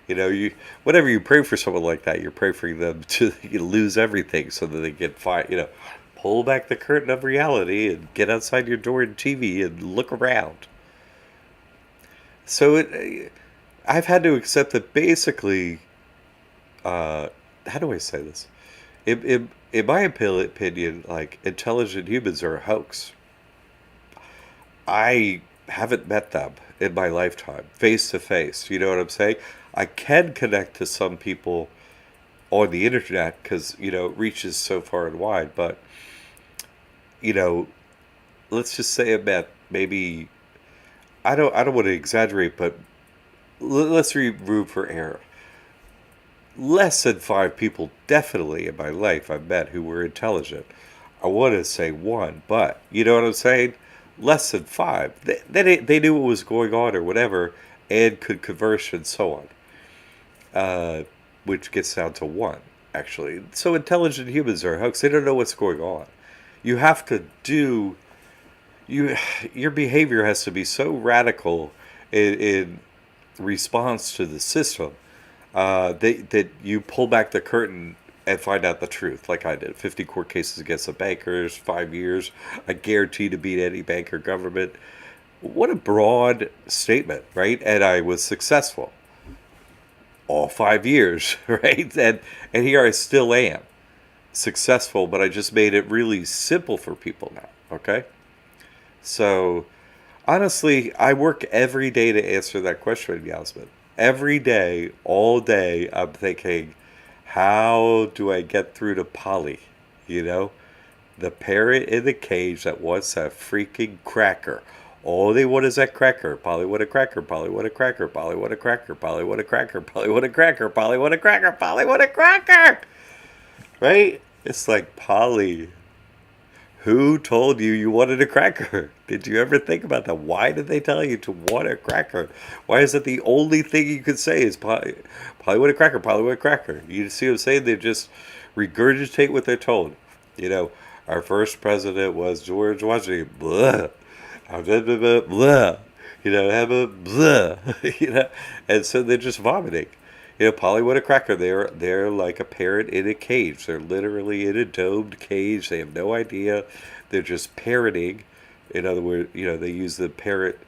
A: Whenever you pray for someone like that, you're praying for them to lose everything so that they can pull back the curtain of reality and get outside your door and TV and look around. So I've had to accept that basically, how do I say this? In my opinion, like, intelligent humans are a hoax. I haven't met them in my lifetime, face to face. You know what I'm saying? I can connect to some people on the internet because, it reaches so far and wide. But, you know, let's just say I met maybe, I don't want to exaggerate, but let's room for error. Less than 5 people definitely in my life I've met who were intelligent. I want to say one, but you know what I'm saying? Less than five. They knew what was going on or whatever and could converse and so on. Which gets down to one, actually. So intelligent humans are hoax. They don't know what's going on. You have to do your behavior has to be so radical in response to the system that you pull back the curtain and find out the truth, like I did. 50 court cases against the bankers, 5 years. I guarantee to beat any bank or government. What a broad statement, right? And I was successful all 5 years, right? And here I still am successful, but I just made it really simple for people now, okay? So honestly, I work every day to answer that question, Yasmin. Every day, all day, I'm thinking, how do I get through to Polly? You know, the parrot in the cage that wants that freaking cracker. All they want is that cracker. Polly want a cracker. Polly want a cracker. Polly want a cracker. Polly want a cracker. Polly want a cracker. Polly want a cracker. Polly want a cracker. Right? It's like, Polly, who told you you wanted a cracker? Did you ever think about that? Why did they tell you to want a cracker? Why is it the only thing you could say is Polly want a cracker, Polly want a cracker? You see what I'm saying? They just regurgitate what they're told. You know, Our first president was George Washington. Blah. Blah, blah, blah, blah. Have a blah. And so they're just vomiting. Polly what a cracker. They're like a parrot in a cage. They're literally in a domed cage. They have no idea. They're just parroting. In other words, they use the parrot,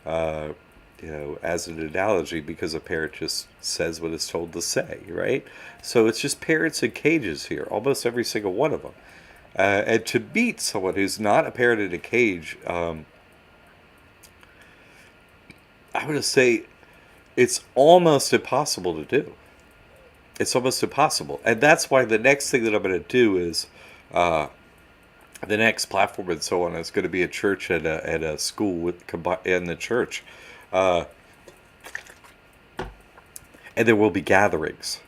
A: uh, as an analogy because a parrot just says what it's told to say, right? So it's just parrots in cages here, almost every single one of them. And to meet someone who's not a parrot in a cage, I would say it's almost impossible to do. It's almost impossible. And that's why the next thing that I'm going to do is uh, the next platform and so on is going to be a church and a school in the church. Uh, and there will be gatherings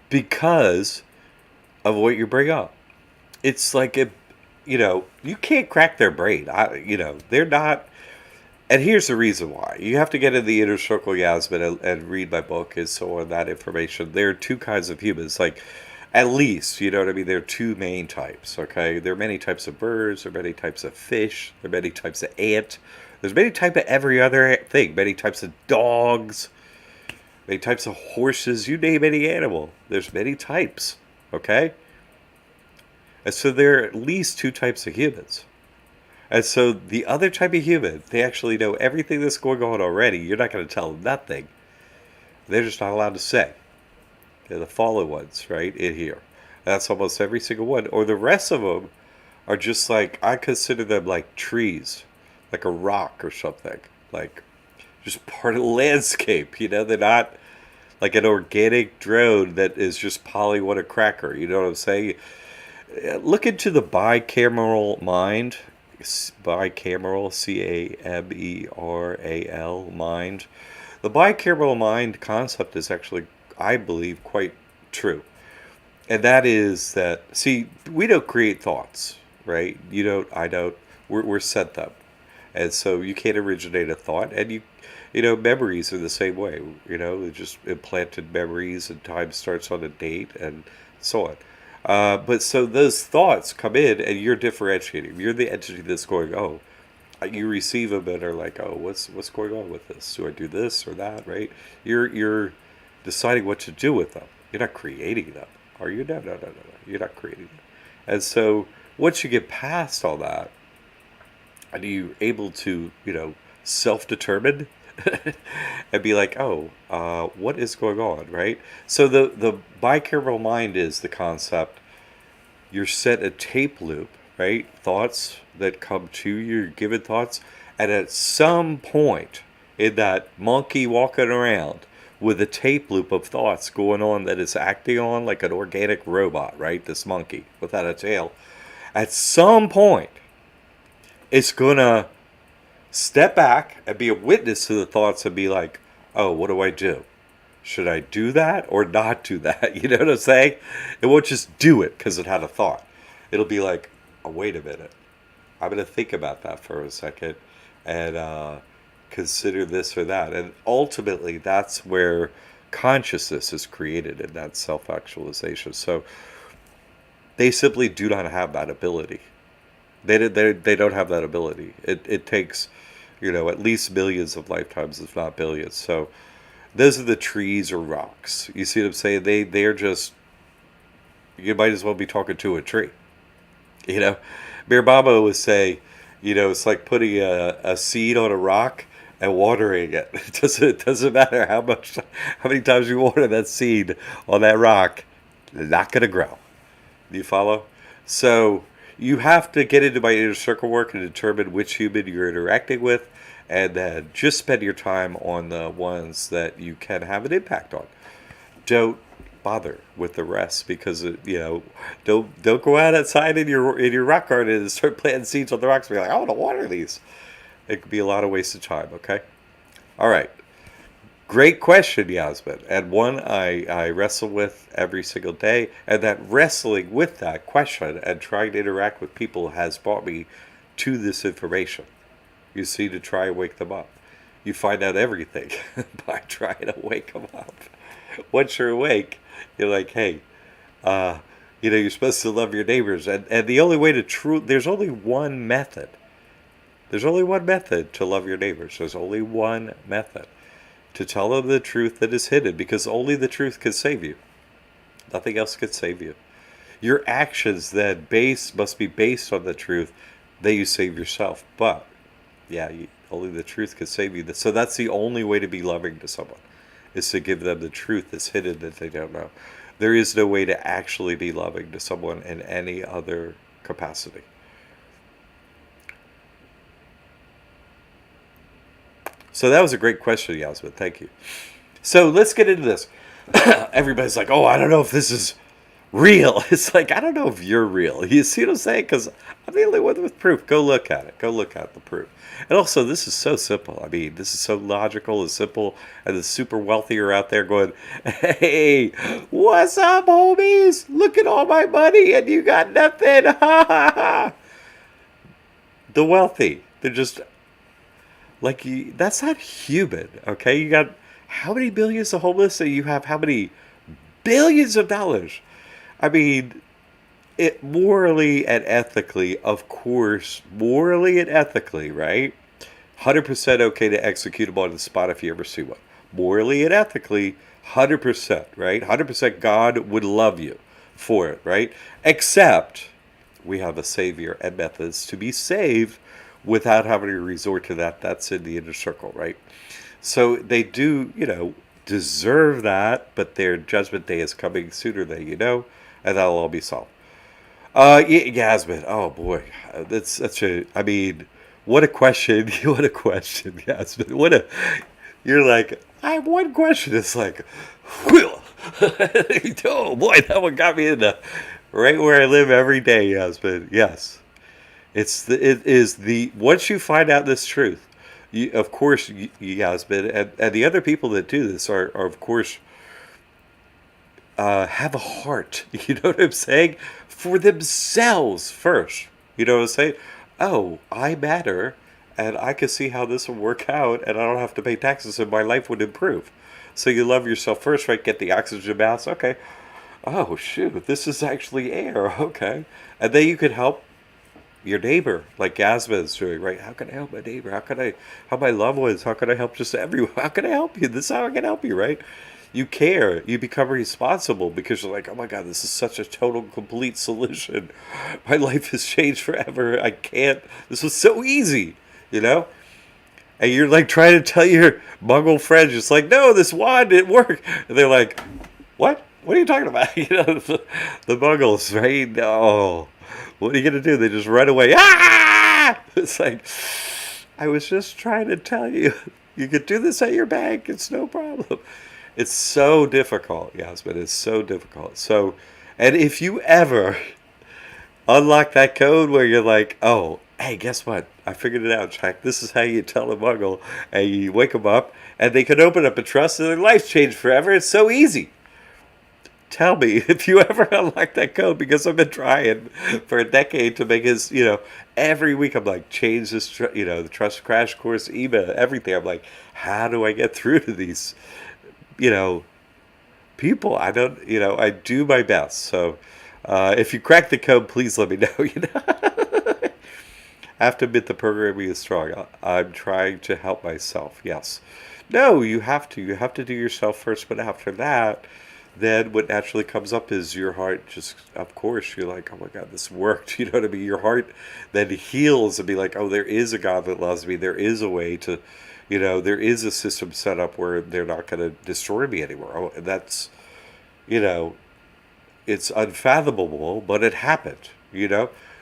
A: because of what you bring up. It's like, you can't crack their brain. They're not. And here's the reason why. You have to get in the inner circle, Yasmin, and read my book and so on, that information. There are two kinds of humans. Like, at least, you know what I mean? There are two main types, okay? There are many types of birds. There are many types of fish. There are many types of ant. There's many types of every other thing. Many types of dogs. Many types of horses. You name any animal. There's many types, okay? And so there are at least two types of humans. And so the other type of human, they actually know everything that's going on already. You're not going to tell them nothing. They're just not allowed to say. They're the fallen ones, right, in here. That's almost every single one. Or the rest of them are just like, I consider them like trees, like a rock or something. Like, just part of the landscape, They're not like an organic drone that is just Polly what a cracker. You know what I'm saying? Look into the bicameral mind. Bicameral, Cameral mind. The bicameral mind concept is actually, I believe, quite true. And that is that, see, we don't create thoughts, right? You don't, I don't, we're set up. And so you can't originate a thought. And memories are the same way. They're just implanted memories, and time starts on a date and so on. But so those thoughts come in, and you're differentiating. You're the entity that's going, oh, you receive them and are like, oh, what's going on with this? Do I do this or that? Right? You're deciding what to do with them. You're not creating them, are you? No, no, no, no, no. You're not creating them. And so once you get past all that, and you're able to, self-determine and be like, oh, what is going on, right? So the bicameral mind is the concept. You're set a tape loop, right? Thoughts that come to you, given thoughts, and at some point in that monkey walking around with a tape loop of thoughts going on that is acting on like an organic robot, right? This monkey without a tail. At some point, it's gonna step back and be a witness to the thoughts and be like, oh, what do I do? Should I do that or not do that? You know what I'm saying? It won't just do it because it had a thought. It'll be like, oh, wait a minute. I'm going to think about that for a second and consider this or that. And ultimately, that's where consciousness is created in that self-actualization. So they simply do not have that ability. They don't have that ability. It takes, at least millions of lifetimes, if not billions. So those are the trees or rocks. You see what I'm saying? They're just, you might as well be talking to a tree. Mir Baba would say, it's like putting a seed on a rock and watering it. It doesn't matter how many times you water that seed on that rock, they're not going to grow. Do you follow? So you have to get into my inner circle work and determine which human you're interacting with, and then just spend your time on the ones that you can have an impact on. Don't bother with the rest because don't go outside in your rock garden and start planting seeds on the rocks and be like, I want to water these. It could be a lot of wasted time. Okay. All right. Great question, Yasmin, and one I wrestle with every single day, and that wrestling with that question and trying to interact with people has brought me to this information. You see, to try and wake them up. You find out everything by trying to wake them up. Once you're awake, you're like, hey, You're supposed to love your neighbors. And the only way to there's only one method. There's only one method to love your neighbors. There's only one method to tell them the truth that is hidden, because only the truth can save you. Nothing else can save you. Your actions then must be based on the truth that you save yourself. But yeah, only the truth can save you. So that's the only way to be loving to someone, is to give them the truth that's hidden that they don't know. There is no way to actually be loving to someone in any other capacity. So that was a great question, Yasmin. Thank you. So let's get into this. Everybody's like, oh, I don't know if this is real. It's like, I don't know if you're real. You see what I'm saying? Because I'm the only one with proof. Go look at it. Go look at the proof. And also, this is so simple. I mean, this is so logical and simple. And the super wealthy are out there going, hey, what's up, homies? Look at all my money and you got nothing. Ha ha ha. The wealthy. They're just like, that's not human, okay? You got how many billions of homeless, and you have how many billions of dollars? I mean, it morally and ethically, of course, morally and ethically, right? 100% okay to execute them on the spot if you ever see one. Morally and ethically, 100%, right? 100% God would love you for it, right? Except we have a savior and methods to be saved without having to resort to that. That's in the inner circle, right? So they do, deserve that, but their judgment day is coming sooner than you know, and that'll all be solved. Yasmin, oh boy, that's such I mean, what a question, what a question, Yasmin, you're like, I have one question, it's like, whew. Oh boy, that one got me in right where I live every day, Yasmin, yes. It is the once you find out this truth, of course, Yasmin, and the other people that do this are of course, have a heart. You know what I'm saying? For themselves first. You know what I'm saying? Oh, I matter, and I can see how this will work out, and I don't have to pay taxes, and my life would improve. So you love yourself first, right? Get the oxygen mask. Okay. Oh shoot, this is actually air. Okay, and then you could help your neighbor, like Yasmin is doing, right? How can I help my neighbor? How can I help my loved ones? How can I help just everyone? How can I help you? This is how I can help you, right? You care. You become responsible because you're like, oh my God, this is such a total, complete solution. My life has changed forever. I can't. This was so easy, you know? And you're like trying to tell your Mongol friends, just like, no, this wand didn't work. And they're like, what? What are you talking about? The Mongols, right? No. What are you going to do? They just run away. Ah! It's like, I was just trying to tell you, you could do this at your bank. It's no problem. It's so difficult, Yasmin. It's so difficult. So, and if you ever unlock that code where you're like, oh, hey, guess what? I figured it out, Jack. This is how you tell a Mongol. And you wake them up, and they can open up a trust, and their life's changed forever. It's so easy. Tell me if you ever unlock that code, because I've been trying for a decade to make his, every week I'm like, change this, the Trust Crash Course email, everything. I'm like, how do I get through to these, people? I don't, I do my best. So if you crack the code, please let me know, I have to admit the programming is strong. I'm trying to help myself. Yes. No, you have to. You have to do yourself first, but after that, then what naturally comes up is your heart just, of course, you're like, oh my God, this worked. You know what I mean? Your heart then heals and be like, oh, there is a God that loves me. There is a way to, there is a system set up where they're not going to destroy me anymore. Oh, and that's, it's unfathomable, but it happened,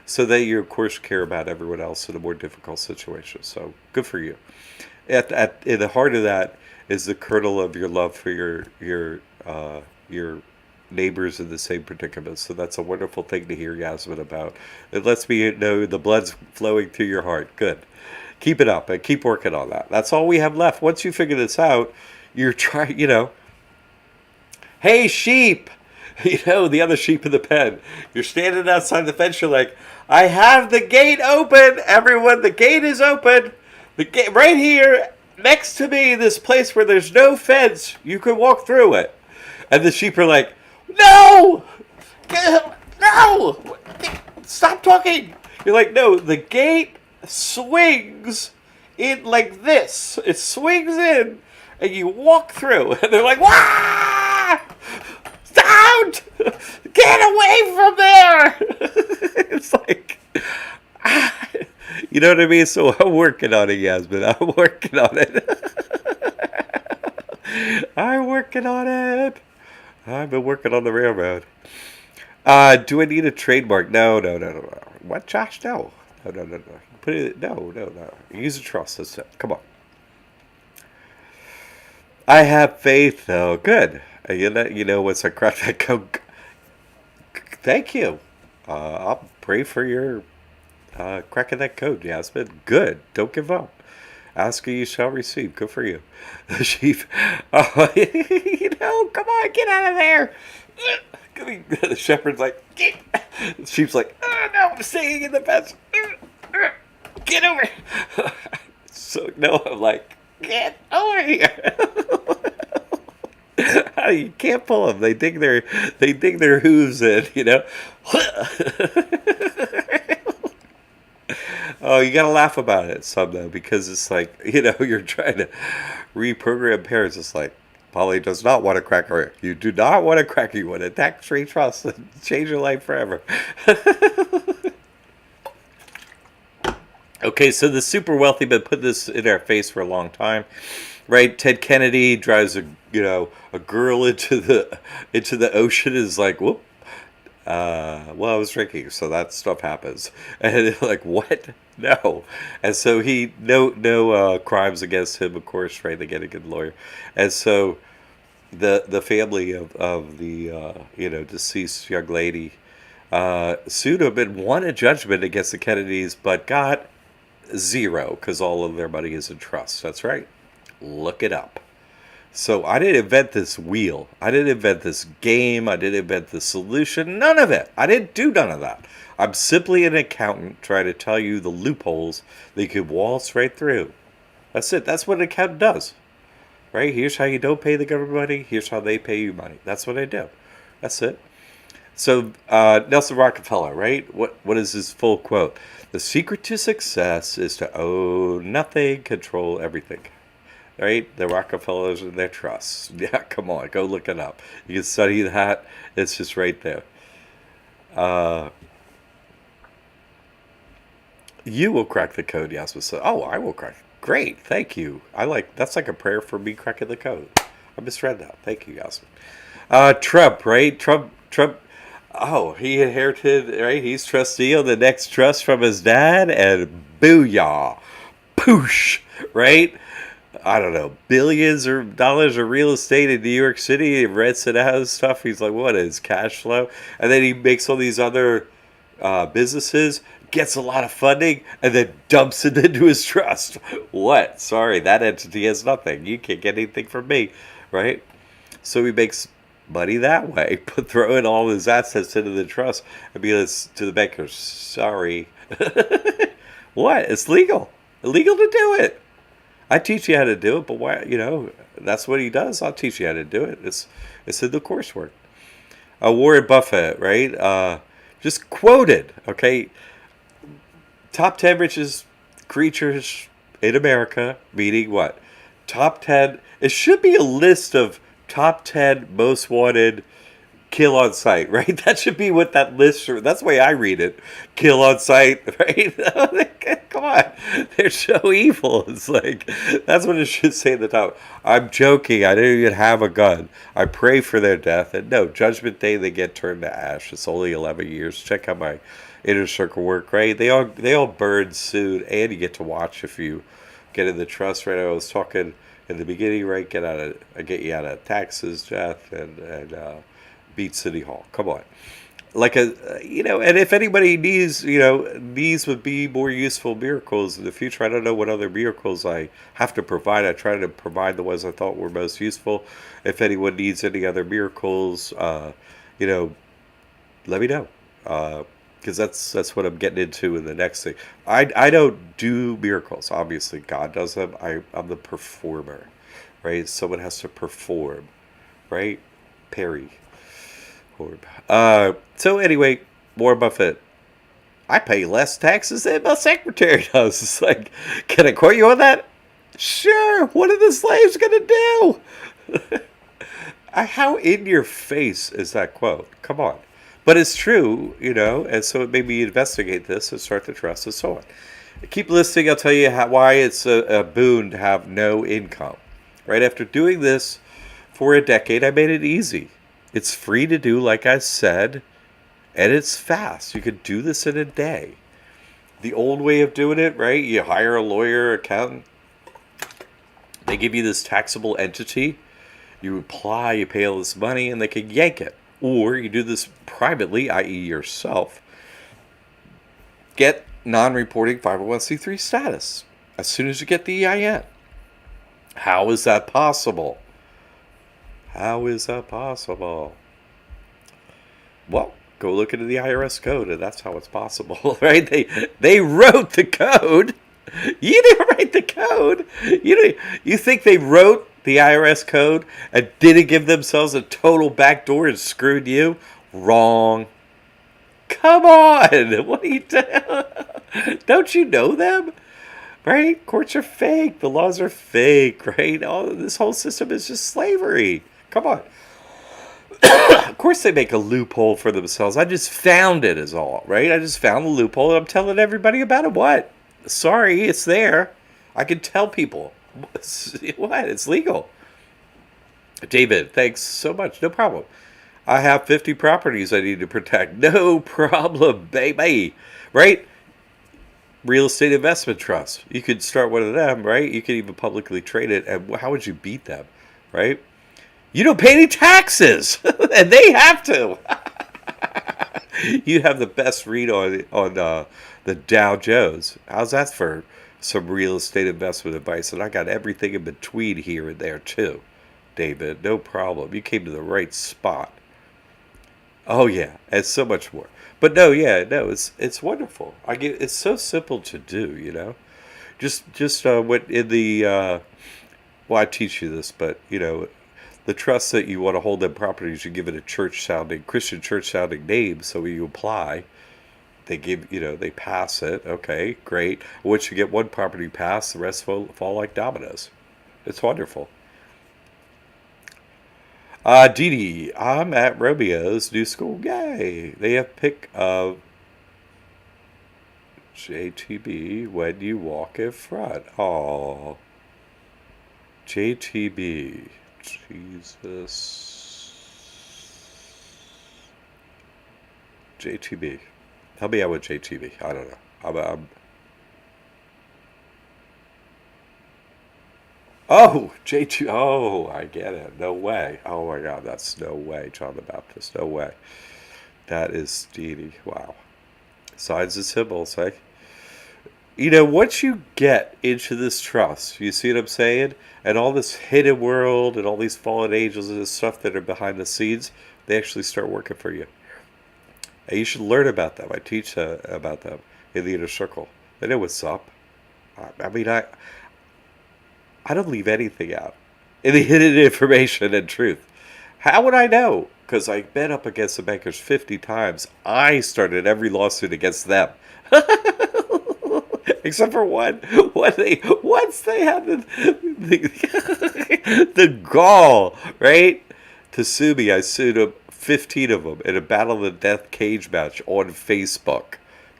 A: so that you, of course, care about everyone else in a more difficult situation. So good for you. In the heart of that is the kernel of your love for your neighbors in the same predicament. So that's a wonderful thing to hear, Yasmin, about. It lets me know the blood's flowing through your heart. Good. Keep it up and keep working on that. That's all we have left. Once you figure this out, you're trying, hey, sheep, the other sheep in the pen. You're standing outside the fence. You're like, I have the gate open. Everyone, the gate is open. The gate right here next to me, this place where there's no fence. You can walk through it. And the sheep are like, no! No! Stop talking! You're like, no, the gate swings in like this. It swings in, and you walk through, and they're like, "Wah! Don't! Get away from there!" It's like, you know what I mean? So I'm working on it, Yasmin. I'm working on it. I'm working on it. I've been working on the railroad. Do I need a trademark? No, no, no, no, no. What, Josh? No. No, no, no, no. Put it. No, no, no. Use a trust. That's it. Come on. I have faith, though. Good. You know what's a crack that coke? Thank you. I'll pray for your cracking that code, Yasmin. Good. Don't give up. Ask and you shall receive. Good for you. The sheep. Come on, get out of there. The shepherd's like, get. The sheep's like, oh, no, I'm staying in the fence. Get over here. So, no, I'm like, get over here. You can't pull them. They dig their hooves in, you know. Oh, you gotta laugh about it some though, because it's like, you're trying to reprogram parents. It's like, Polly does not want to crack her. You do not want to crack. You want to tax-free trust and change your life forever. Okay, so the super wealthy been put this in our face for a long time, right? Ted Kennedy drives a girl into the ocean. Is like, whoop. Well, I was drinking, so that stuff happens. And they're like, what? No. And so no crimes against him, of course, right? They get a good lawyer. And so the family of the deceased young lady sued him and won a judgment against the Kennedys, but got zero because all of their money is in trust. That's right. Look it up. So I didn't invent this wheel. I didn't invent this game. I didn't invent the solution. None of it. I didn't do none of that. I'm simply an accountant trying to tell you the loopholes that you could waltz right through. That's it. That's what an accountant does. Right? Here's how you don't pay the government money. Here's how they pay you money. That's what I do. That's it. So Nelson Rockefeller, right? What is his full quote? The secret to success is to own nothing, control everything. Right? The Rockefellers and their trusts. Yeah, come on, go look it up. You can study that. It's just right there. You will crack the code, Yasmin said. Oh, I will crack. Great, thank you. That's like a prayer for me cracking the code. I misread that. Thank you, Yasmin. Trump, right? Trump. Oh, he inherited, right? He's trustee on the next trust from his dad, and booyah, poosh, right? I don't know, billions of dollars of real estate in New York City. He rents it out and stuff. He's like, what is cash flow? And then he makes all these other businesses, gets a lot of funding, and then dumps it into his trust. What? Sorry, that entity has nothing. You can't get anything from me, right? So he makes money that way, but throwing all his assets into the trust and be like to the bankers, sorry. What? It's legal. Illegal to do it. I teach you how to do it, but why? That's what he does. I'll teach you how to do it. It's in the coursework. Warren Buffett, right? Just quoted. Okay, top 10 richest creatures in America. Meaning what? Top 10. It should be a list of top 10 most wanted. Kill on sight, right? That should be what that list should. That's the way I read it. Kill on sight, right? Come on. They're so evil. It's like, that's what it should say at the top. I'm joking. I didn't even have a gun. I pray for their death. And no, Judgment Day, they get turned to ash. It's only 11 years. Check out my Inner Circle work, right? They all burn soon. And you get to watch if you get in the trust, right? I was talking in the beginning, right? Get you out of taxes, Jeff, and beat City Hall. Come on. And if anybody needs, these would be more useful miracles in the future. I don't know what other miracles I have to provide. I try to provide the ones I thought were most useful. If anyone needs any other miracles, let me know. Because that's what I'm getting into in the next thing. I don't do miracles. Obviously, God does them. I'm the performer, right? Someone has to perform, right? Perry. So anyway, Warren Buffett, I pay less taxes than my secretary does. It's like, can I quote you on that? Sure. What are the slaves going to do? How in your face is that quote? Come on. But it's true, and so it made me investigate this and start to trust and so on. Keep listening. I'll tell you why it's a boon to have no income. Right after doing this for a decade, I made it easy. It's free to do, like I said, and it's fast. You could do this in a day. The old way of doing it, right? You hire a lawyer, accountant. They give you this taxable entity. You apply, you pay all this money, and they can yank it. Or you do this privately, i.e. yourself. Get non-reporting 501c3 status as soon as you get the EIN. How is that possible? How is that possible? Well, go look into the IRS code, and that's how it's possible, right? They wrote the code. You didn't write the code. You think they wrote the IRS code and didn't give themselves a total backdoor and screwed you? Wrong. Come on. What are you doing? Don't you know them? Right? Courts are fake. The laws are fake, right? This whole system is just slavery. Come on. Of course they make a loophole for themselves. I just found it is all, right? I just found the loophole and I'm telling everybody about it. What? Sorry, it's there. I can tell people. What? It's legal. David, thanks so much. No problem. I have 50 properties I need to protect. No problem, baby. Right? Real estate investment trust. You could start one of them, right? You could even publicly trade it. And how would you beat them, right? You don't pay any taxes, and they have to. You have the best read on the Dow Jones. How's that for some real estate investment advice? And I got everything in between here and there too, David. No problem. You came to the right spot. Oh yeah, and so much more. But no, it's wonderful. It's so simple to do, Just what in the well, I teach you this, but the trust that you want to hold in properties, you give it a Christian church sounding name. So when you apply, they they pass it. Okay, great. Once you get one property passed, the rest fall like dominoes. It's wonderful. Dee Dee, I'm at Romeo's new school. Yay! They have pick of JTB when you walk in front. Oh, JTB. Jesus. JTB. Help me out with JTB. I don't know. Oh, J2. Oh, I get it. No way. Oh my God, that's no way, John the Baptist. No way. That is Steedy. Wow. Signs and symbols, eh? Once you get into this trust, you see what I'm saying? And all this hidden world and all these fallen angels and this stuff that are behind the scenes, they actually start working for you. And you should learn about them. I teach about them in the inner circle. They know what's up. I mean, I don't leave anything out in the hidden information and truth. How would I know? Because I've been up against the bankers 50 times. I started every lawsuit against them. Except for one. Once they had the gall, right, to sue me, I sued them, 15 of them, in a battle of the death cage match on Facebook.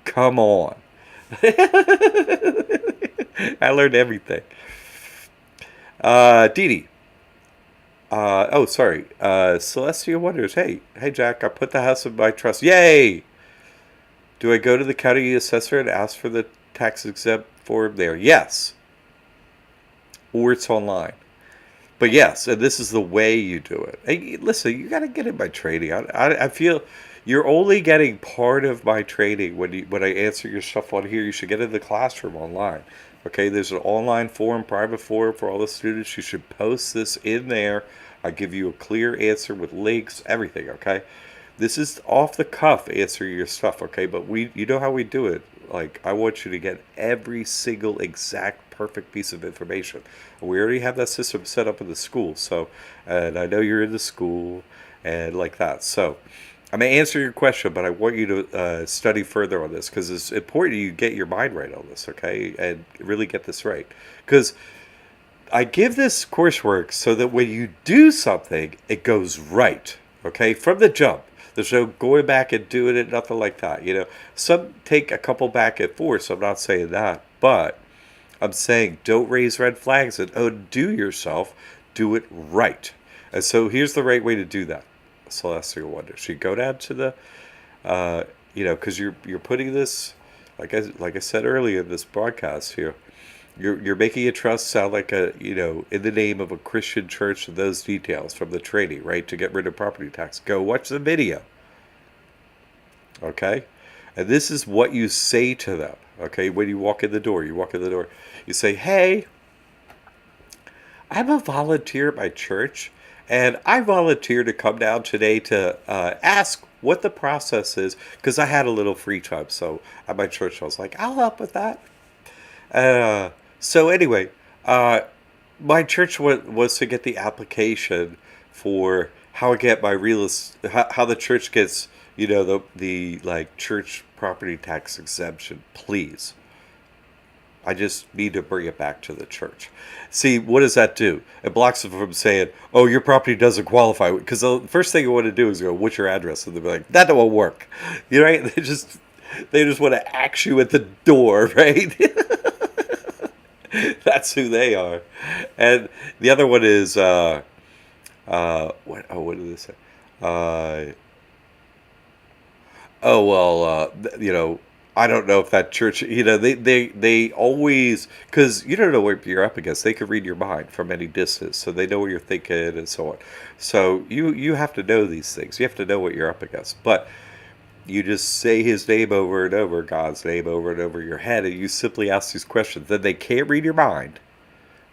A: Come on. I learned everything. Dee Dee. Oh, sorry. Celestia wonders, hey, Jack, I put the house in my trust. Yay! Do I go to the county assessor and ask for the tax exempt form there? Yes. Or it's online. But yes, and this is the way you do it. Hey, listen, you got to get in my training. I feel you're only getting part of my training when I answer your stuff on here. You should get in the classroom online. Okay, there's an online forum, private forum for all the students. You should post this in there. I give you a clear answer with links, everything, okay? This is off the cuff answering your stuff, okay? But you know how we do it. Like, I want you to get every single exact perfect piece of information. We already have that system set up in the school. So, and I know you're in the school and like that. So, I'm going to answer your question, but I want you to study further on this because it's important you get your mind right on this, okay? And really get this right. Because I give this coursework so that when you do something, it goes right, okay? From the jump. There's no going back and doing it, nothing like that. You know, some take a couple back and forth, so I'm not saying that. But I'm saying don't raise red flags and undo yourself. Do it right. And so here's the right way to do that. Celestial Wonders. You go down to the, because you're putting this, like I said earlier in this broadcast here, you're making a trust sound like in the name of a Christian church and those details from the training, right? To get rid of property tax. Go watch the video. Okay? And this is what you say to them. Okay? When you walk in the door, you say, hey, I'm a volunteer at my church, and I volunteer to come down today to ask what the process is, because I had a little free time. So at my church, I was like, I'll help with that. So anyway, my church was to get the application for how I get my how the church gets, the like church property tax exemption, please. I just need to bring it back to the church. See, what does that do? It blocks them from saying, oh, your property doesn't qualify. Because the first thing you want to do is go, what's your address? And they'll be like, that won't work. You know, right? They just want to axe you at the door, right? That's who they are. And the other one is, what did they say? Uh, I don't know if that church, they always, because you don't know what you're up against. They could read your mind from any distance, so they know what you're thinking and so on. So you have to know these things. You have to know what you're up against. But you just say his name over and over, God's name over and over your head, and you simply ask these questions. Then they can't read your mind,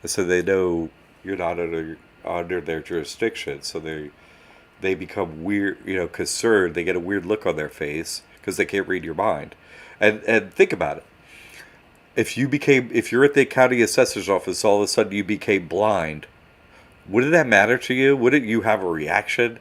A: and so they know you're not under their jurisdiction. So they become weird, concerned. They get a weird look on their face because they can't read your mind. And think about it. If you're at the county assessor's office, all of a sudden you became blind, wouldn't that matter to you? Wouldn't you have a reaction?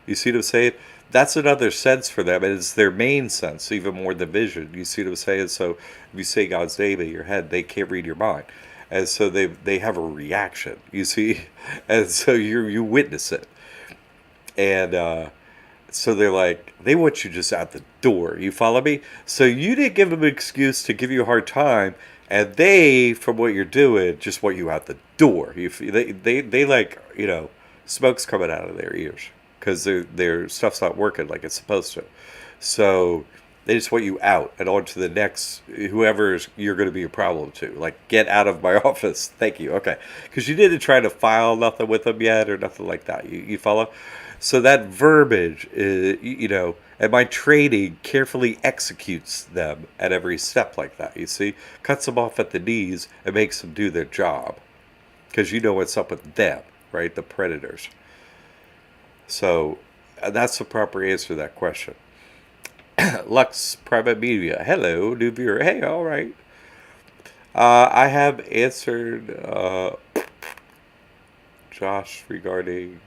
A: You see what I'm saying? That's another sense for them, and it's their main sense, even more than vision. You see what I'm saying? So if you say God's name in your head, they can't read your mind. And so they have a reaction, you see? And so you witness it. And so they're like, they want you just out the door. You follow me? So you didn't give them an excuse to give you a hard time, and they, from what you're doing, just want you out the door. They like, smoke's coming out of their ears because their stuff's not working like it's supposed to. So they just want you out and on to the next, whoever you're going to be a problem to. Like, get out of my office. Thank you. Okay. Because you didn't try to file nothing with them yet or nothing like that. You follow? So that verbiage, and my training carefully executes them at every step like that, you see? Cuts them off at the knees and makes them do their job. Because you know what's up with them, right? The predators. So that's the proper answer to that question. Lux Private Media. Hello, new viewer. Hey, all right. I have answered Josh regarding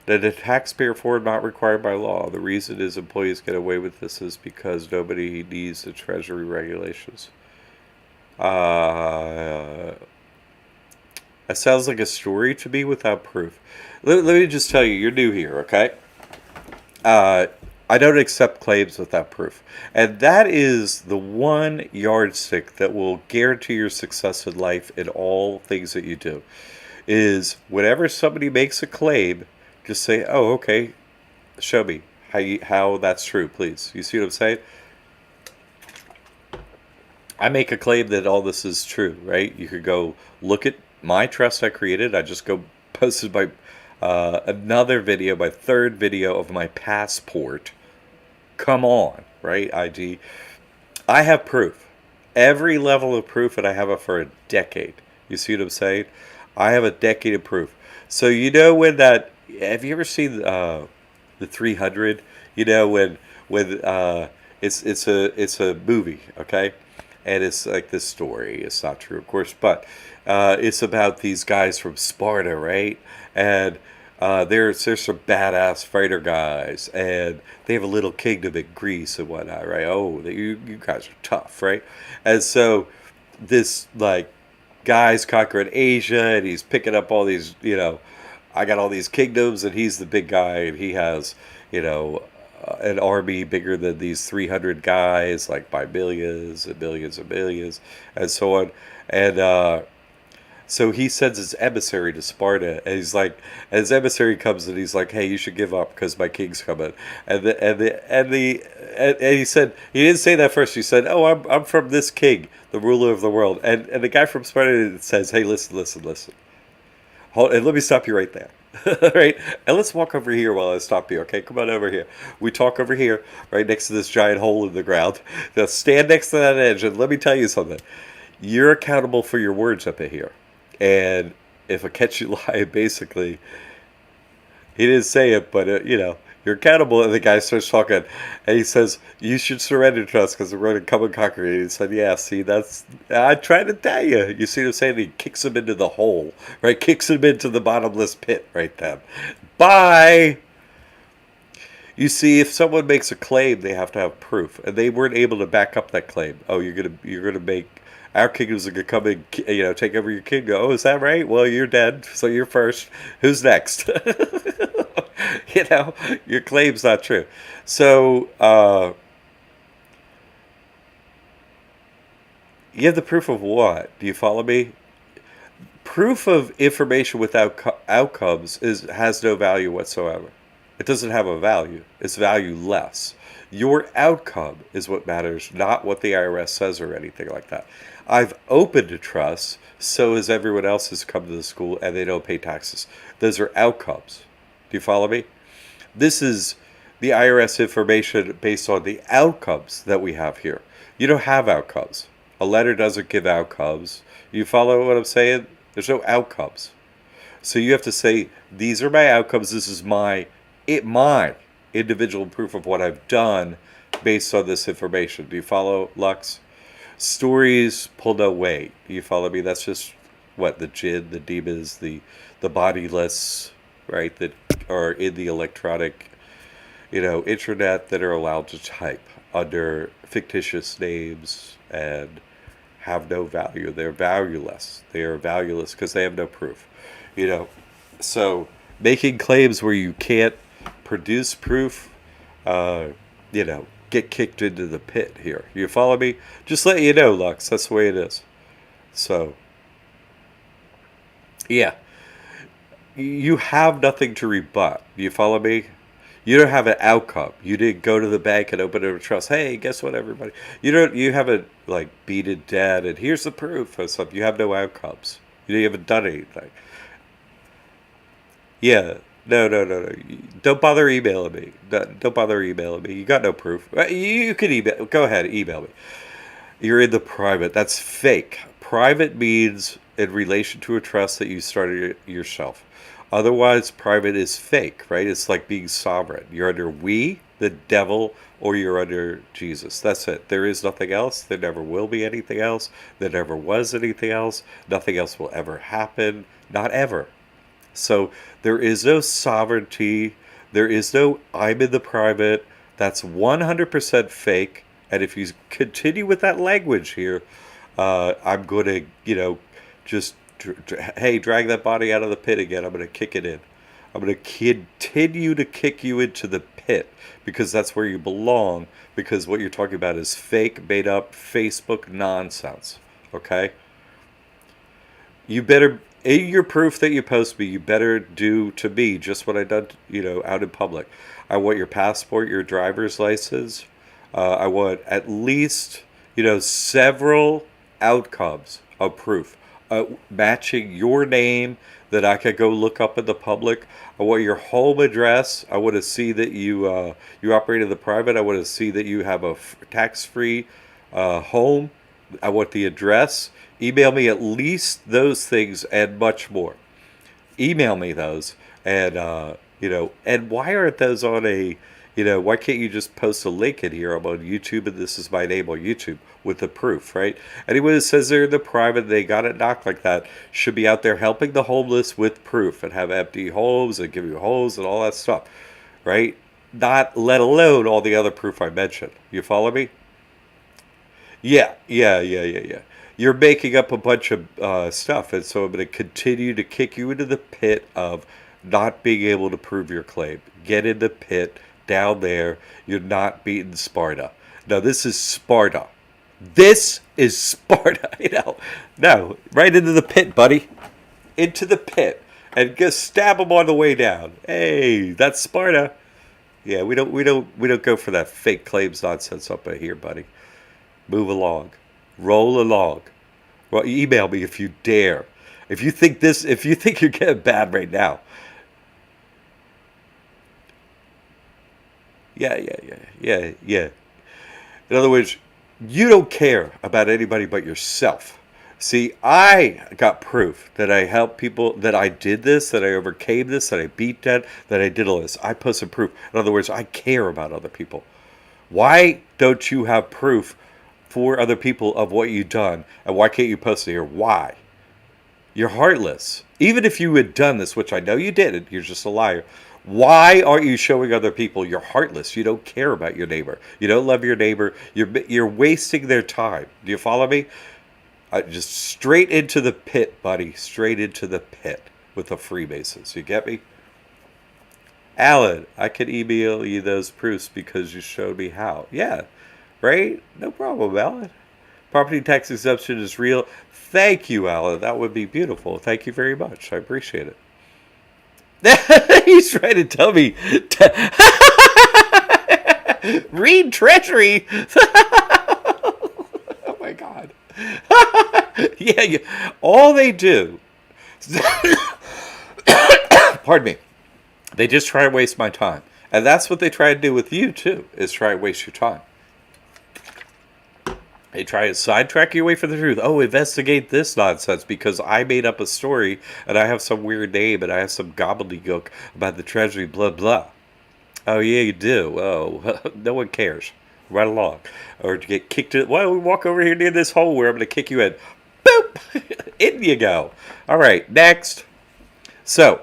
A: that the taxpayer form not required by law. The reason is employees get away with this is because nobody needs the Treasury regulations. That sounds like a story to me without proof. Let me just tell you, you're new here, okay? I don't accept claims without proof. And that is the one yardstick that will guarantee your success in life in all things that you do. Is whenever somebody makes a claim, just say, oh, okay, show me how that's true, please. You see what I'm saying? I make a claim that all this is true, right? You could go look at my trust I created. I just go posted my another video, my third video of my passport. Come on, right, IG? I have proof. Every level of proof, and I have it for a decade. You see what I'm saying? I have a decade of proof. So when that... Have you ever seen the 300? When it's a movie, okay, and it's like this story. It's not true, of course, but it's about these guys from Sparta, right? And There's some badass fighter guys, and they have a little kingdom in Greece and whatnot, right? Oh, you guys are tough, right? And so this like guy's conquering Asia, and he's picking up all these, I got all these kingdoms, and he's the big guy, and he has, you know, an army bigger than these 300 guys, like by millions and millions and millions, and so on. And so he sends his emissary to Sparta, and he's like, and his emissary comes and he's like, "Hey, you should give up because my king's coming." And he said he didn't say that first. He said, "Oh, I'm from this king, the ruler of the world." And the guy from Sparta says, "Hey, listen. Hold, and let me stop you right there." Right, and let's walk over here while I stop you. Okay, come on over here. We talk over here, right next to this giant hole in the ground. Now stand next to that edge, and let me tell you something. You're accountable for your words up in here. And if I catch you lying, basically, he didn't say it, but you're accountable. And the guy starts talking, and he says, "You should surrender to us because we're going to come and conquer you." And he said, "Yeah, see, that's I tried to tell you." You see what I'm saying? He kicks him into the hole, right? Kicks him into the bottomless pit, right then. Bye. You see, if someone makes a claim, they have to have proof, and they weren't able to back up that claim. Oh, you're gonna make our kingdoms are gonna come and take over your kingdom. Oh, is that right? Well, you're dead, so you're first. Who's next? Your claim's not true. So you have the proof of what? Do you follow me? Proof of information without outcomes has no value whatsoever. It doesn't have a value. It's valueless. Your outcome is what matters, not what the IRS says or anything like that. I've opened a trust, so as everyone else has come to the school, and they don't pay taxes. Those are outcomes. Do you follow me? This is the IRS information based on the outcomes that we have here. You don't have outcomes. A letter doesn't give outcomes. You follow what I'm saying? There's no outcomes. So you have to say, these are my outcomes. This is my individual proof of what I've done based on this information. Do you follow, Lux? Stories pull no weight. Do you follow me? That's just what the jinn, the demons, the bodiless, right? That are in the electronic, internet that are allowed to type under fictitious names and have no value. They're valueless. They are valueless because they have no proof. So making claims where you can't produce proof, get kicked into the pit here. You follow me? Just let you know, Lux. That's the way it is. So, yeah. You have nothing to rebut. You follow me? You don't have an outcome. You didn't go to the bank and open a trust. Hey, guess what, everybody? You haven't beat it dead and here's the proof or something. You have no outcomes. You haven't done anything. Yeah. No. Don't bother emailing me. Don't bother emailing me. You got no proof. You can email. Go ahead, email me. You're in the private. That's fake. Private means in relation to a trust that you started yourself. Otherwise, private is fake, right? It's like being sovereign. You're under we, the devil, or you're under Jesus. That's it. There is nothing else. There never will be anything else. There never was anything else. Nothing else will ever happen. Not ever. So there is no sovereignty. There is no I'm in the private. That's 100% fake. And if you continue with that language here, I'm going to, just, hey, drag that body out of the pit again. I'm going to kick it in. I'm going to continue to kick you into the pit because that's where you belong, because what you're talking about is fake, made up Facebook nonsense. Okay? You better, in your proof that you post me, you better do to me just what I done, out in public. I want your passport, your driver's license. I want at least, several outcomes of proof. Matching your name that I could go look up in the public. I want your home address. I want to see that you operate in the private. I want to see that you have a tax-free home. I want the address. Email me at least those things and much more. Email me those, and and why aren't those on a Why can't you just post a link in here? I'm on YouTube and this is my name on YouTube with the proof, right? Anyone that says they're in the private, they got it knocked like that, should be out there helping the homeless with proof and have empty homes and give you homes and all that stuff, right? Not let alone all the other proof I mentioned. You follow me? Yeah. You're making up a bunch of stuff, and so I'm going to continue to kick you into the pit of not being able to prove your claim. Get in the pit down there. You're not beating Sparta. No, this is Sparta. This is Sparta. No, right into the pit, buddy. Into the pit, and just stab them on the way down. Hey, that's Sparta. Yeah, we don't go for that fake claims nonsense up in here, buddy. Move along. Roll along. Well, email me if you dare. If you think you're getting bad right now. Yeah. In other words, you don't care about anybody but yourself. See, I got proof that I helped people, that I did this, that I overcame this, that I beat that I did all this. I posted proof. In other words, I care about other people. Why don't you have proof for other people of what you've done? And why can't you post it here? Why? You're heartless. Even if you had done this, which I know you didn't, you're just a liar. Why aren't you showing other people you're heartless? You don't care about your neighbor. You don't love your neighbor. You're wasting their time. Do you follow me? Just straight into the pit, buddy. Straight into the pit with the Freemasons. You get me? Alan, I can email you those proofs because you showed me how. Yeah, right? No problem, Alan. Property tax exemption is real. Thank you, Alan. That would be beautiful. Thank you very much. I appreciate it. He's trying to tell me. Read Treasury. Oh my God. Yeah. All they do. Pardon me. They just try to waste my time. And that's what they try to do with you, too, is try to waste your time. They try to sidetrack you away from the truth. Oh, investigate this nonsense because I made up a story and I have some weird name and I have some gobbledygook about the treasury, blah, blah. Oh, yeah, you do. Oh, no one cares. Right along. Or to get kicked in. Well, we walk over here near this hole where I'm going to kick you in. Boop! In you go. All right, next. So.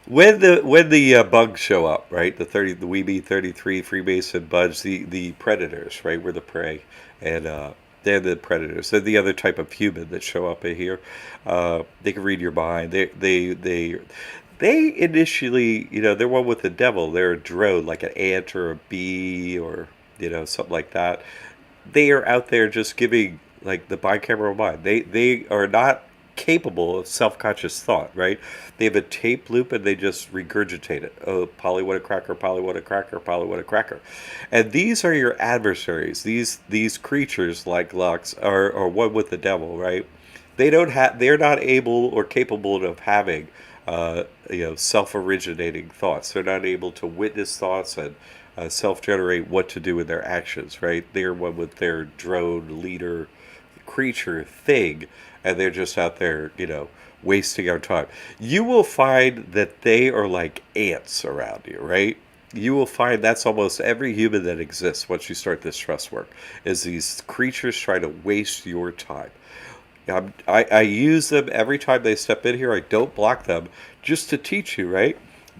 A: When the bugs show up, right? The Weeby 33 Freemason bugs, the predators, right? We're the prey, and they're the predators. They're the other type of human that show up in here. They can read your mind. They initially, they're one with the devil. They're a drone, like an ant or a bee or something like that. They are out there just giving like the bicameral mind. They are not capable of self-conscious thought, right? They have a tape loop and they just regurgitate it. Oh, Polly, what a cracker, Polly, what a cracker, Polly, what a cracker. And these are your adversaries. These creatures like Lux are one with the devil, right? They're not able or capable of having self-originating thoughts. They're not able to witness thoughts and self-generate what to do with their actions, right? They're one with their drone leader creature thing, and they're just out there, wasting our time. You will find that they are like ants around you, right? You will find that's almost every human that exists once you start this trust work, is these creatures try to waste your time. I use them every time they step in here. I don't block them just to teach you, right?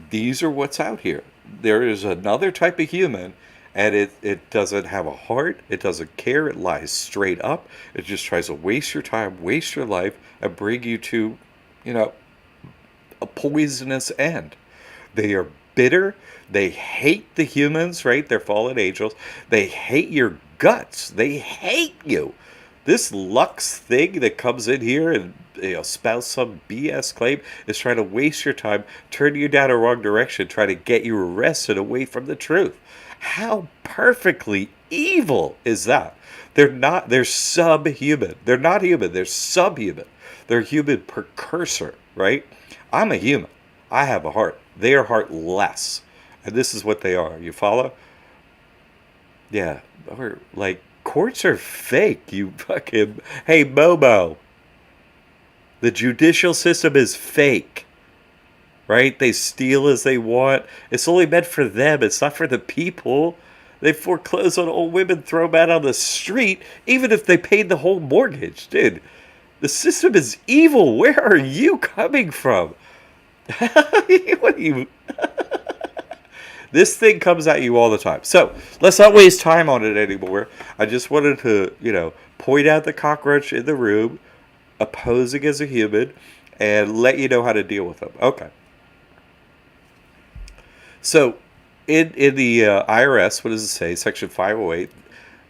A: These are what's out here. There is another type of human, and it doesn't have a heart. It doesn't care. It lies straight up. It just tries to waste your time, waste your life, and bring you to, a poisonous end. They are bitter. They hate the humans, right? They're fallen angels. They hate your guts. They hate you. This Lux thing that comes in here and spouts some BS claim is trying to waste your time, turn you down a wrong direction, try to get you arrested away from the truth. How perfectly evil is that? They're subhuman. They're not human, they're subhuman. They're human precursor, right? I'm a human. I have a heart. They are heartless. And this is what they are. You follow? Yeah. Or like, courts are fake, you fucking... Hey, Momo. The judicial system is fake. right? They steal as they want. It's only meant for them. It's not for the people. They foreclose on old women, throw them out on the street, even if they paid the whole mortgage. Dude, the system is evil. Where are you coming from? What are you? This thing comes at you all the time. So let's not waste time on it anymore. I just wanted to, point out the cockroach in the room, opposing as a human, and let you know how to deal with them. Okay. So in the IRS, what does it say? Section 508,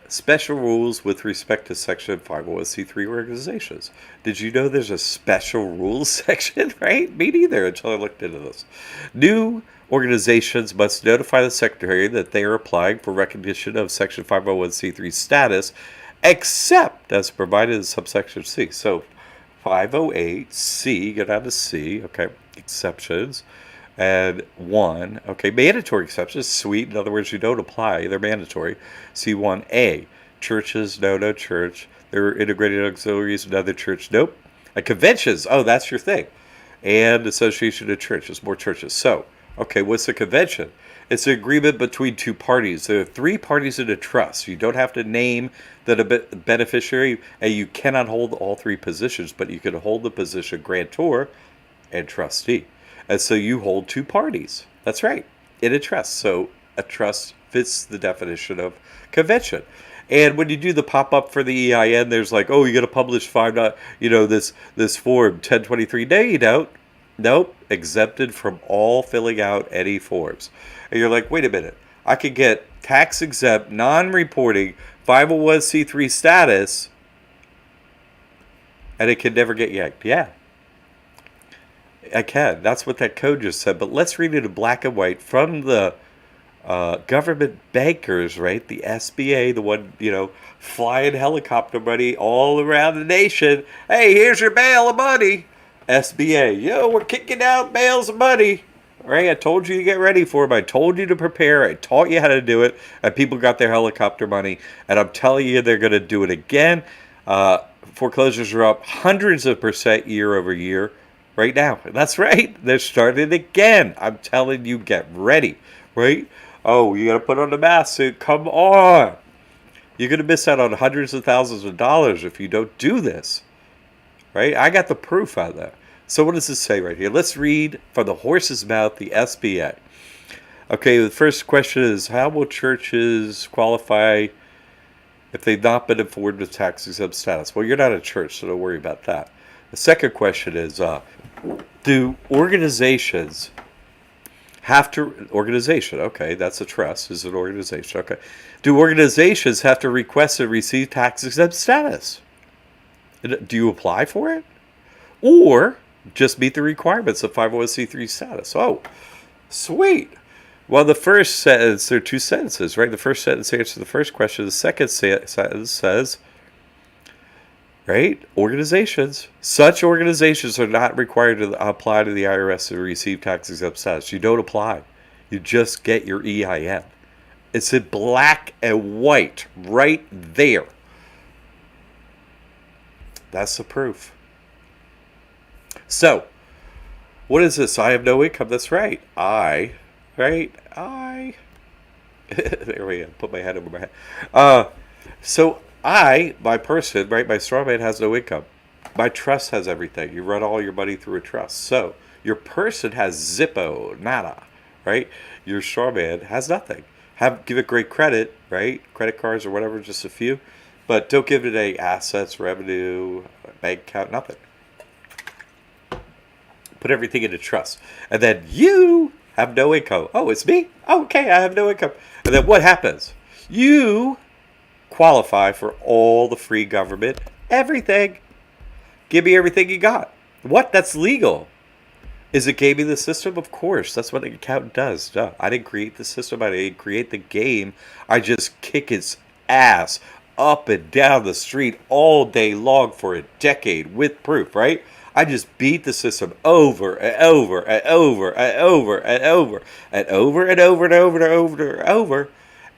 A: special rules with respect to Section 501c3 organizations. Did you know there's a special rules section, right? Me neither until I looked into this. New organizations must notify the Secretary that they are applying for recognition of Section 501c3 status, except as provided in subsection C. So 508C, go down to C, okay, exceptions. And 1, okay, mandatory exceptions, sweet. In other words, you don't apply, they're mandatory. C1A, churches, no church. They're integrated auxiliaries, another church, nope. And conventions, oh, that's your thing. And association of churches, more churches. So, okay, what's a convention? It's an agreement between two parties. There are 3 parties in a trust. You don't have to name the beneficiary, and you cannot hold all 3 positions, but you can hold the position grantor and trustee. And so you hold 2 parties. That's right, in a trust. So a trust fits the definition of convention. And when you do the pop-up for the EIN, there's like, oh, you got to publish this form 1023. No, you don't. Nope, exempted from all filling out any forms. And you're like, wait a minute, I could get tax exempt, non-reporting 501c3 status, and it can never get yanked. Yeah, I can. That's what that code just said. But let's read it in black and white from the government bankers, right? The SBA, the one, flying helicopter money all around the nation. Hey, here's your bail of money. SBA, we're kicking out bales of money. Right? I told you to get ready for them. I told you to prepare. I taught you how to do it. And people got their helicopter money. And I'm telling you, they're going to do it again. Foreclosures are up hundreds of % year over year right now. That's right. They're starting again. I'm telling you, get ready. Right? Oh, you got to put on the mask suit. Come on. You're going to miss out on hundreds of thousands of dollars if you don't do this. Right? I got the proof out there. So what does this say right here? Let's read from the horse's mouth, the SBA. Okay, the first question is, how will churches qualify if they've not been afforded with tax-exempt status? Well, you're not a church, so don't worry about that. The second question is, do organizations have to... Organization, okay, that's a trust, is an organization, okay. Do organizations have to request and receive tax-exempt status? Do you apply for it? Or just meet the requirements of 501c3 status? Oh, sweet. Well, the first sentence, there are 2 sentences, right? The first sentence answers the first question. The second sentence says, right, such organizations are not required to apply to the IRS to receive tax-exempt status. You don't apply. You just get your EIN. It's in black and white right there. That's the proof. So, what is this? I have no income. That's right. I. There we go. Put my head over my head. So, my person, right, my straw man has no income. My trust has everything. You run all your money through a trust. So, your person has Zippo, nada, right? Your straw man has nothing. Give it great credit, right? Credit cards or whatever, just a few. But don't give it any assets, revenue, bank account, nothing. Put everything into trust. And then you have no income. Oh, it's me? Oh, okay, I have no income. And then what happens? You qualify for all the free government, everything. Give me everything you got. What? That's legal. Is it gaming the system? Of course. That's what an accountant does. No, I didn't create the system. I didn't create the game. I just kick its ass up and down the street all day long for a decade with proof, right? I just beat the system over and over and over and over and over and over and over and over and over and over.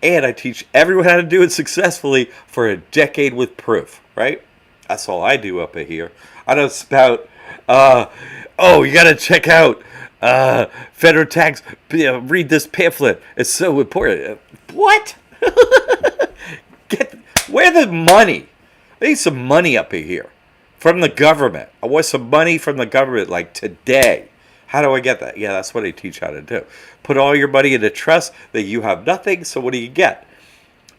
A: And I teach everyone how to do it successfully for a decade with proof, right? That's all I do up in here. I don't spout, you got to check out Federal tax. Read this pamphlet. It's so important. What? Get where the money? I need some money up in here from the government. I want some money from the government like today. How do I get that? Yeah, that's what they teach how to do. Put all your money in a trust that you have nothing. So what do you get?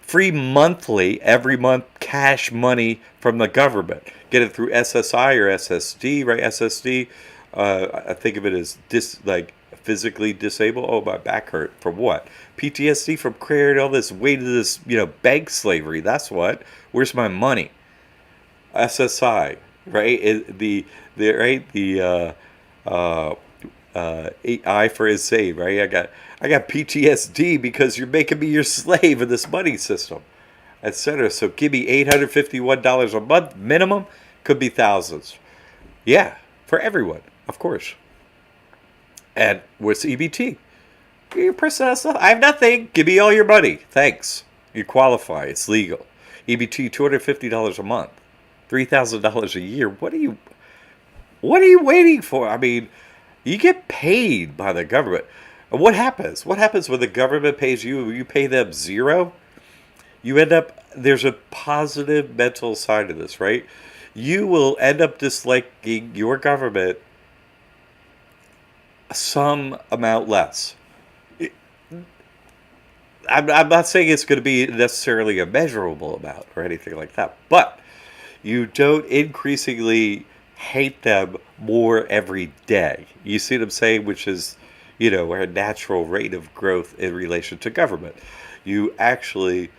A: Free monthly, every month, cash money from the government. Get it through SSI or SSD, right? SSD. I think of it as like physically disabled. Oh, my back hurt. From what? PTSD from carrying all this weight of this, bank slavery. That's what. Where's my money? SSI, right? I for insane, right? I got PTSD because you're making me your slave in this money system, etc. So give me $851 a month minimum. Could be thousands. Yeah, for everyone, of course. And what's EBT? Your personal stuff. I have nothing. Give me all your money. Thanks. You qualify. It's legal. EBT $250 a month, $3,000 a year. What are you waiting for? I mean, you get paid by the government. And what happens? What happens when the government pays you? You pay them zero. You end up. There's a positive mental side to this, right? You will end up disliking your government some amount less. I'm not saying it's going to be necessarily a measurable amount or anything like that, but you don't increasingly hate them more every day. You see what I'm saying? Which is, a natural rate of growth in relation to government. You actually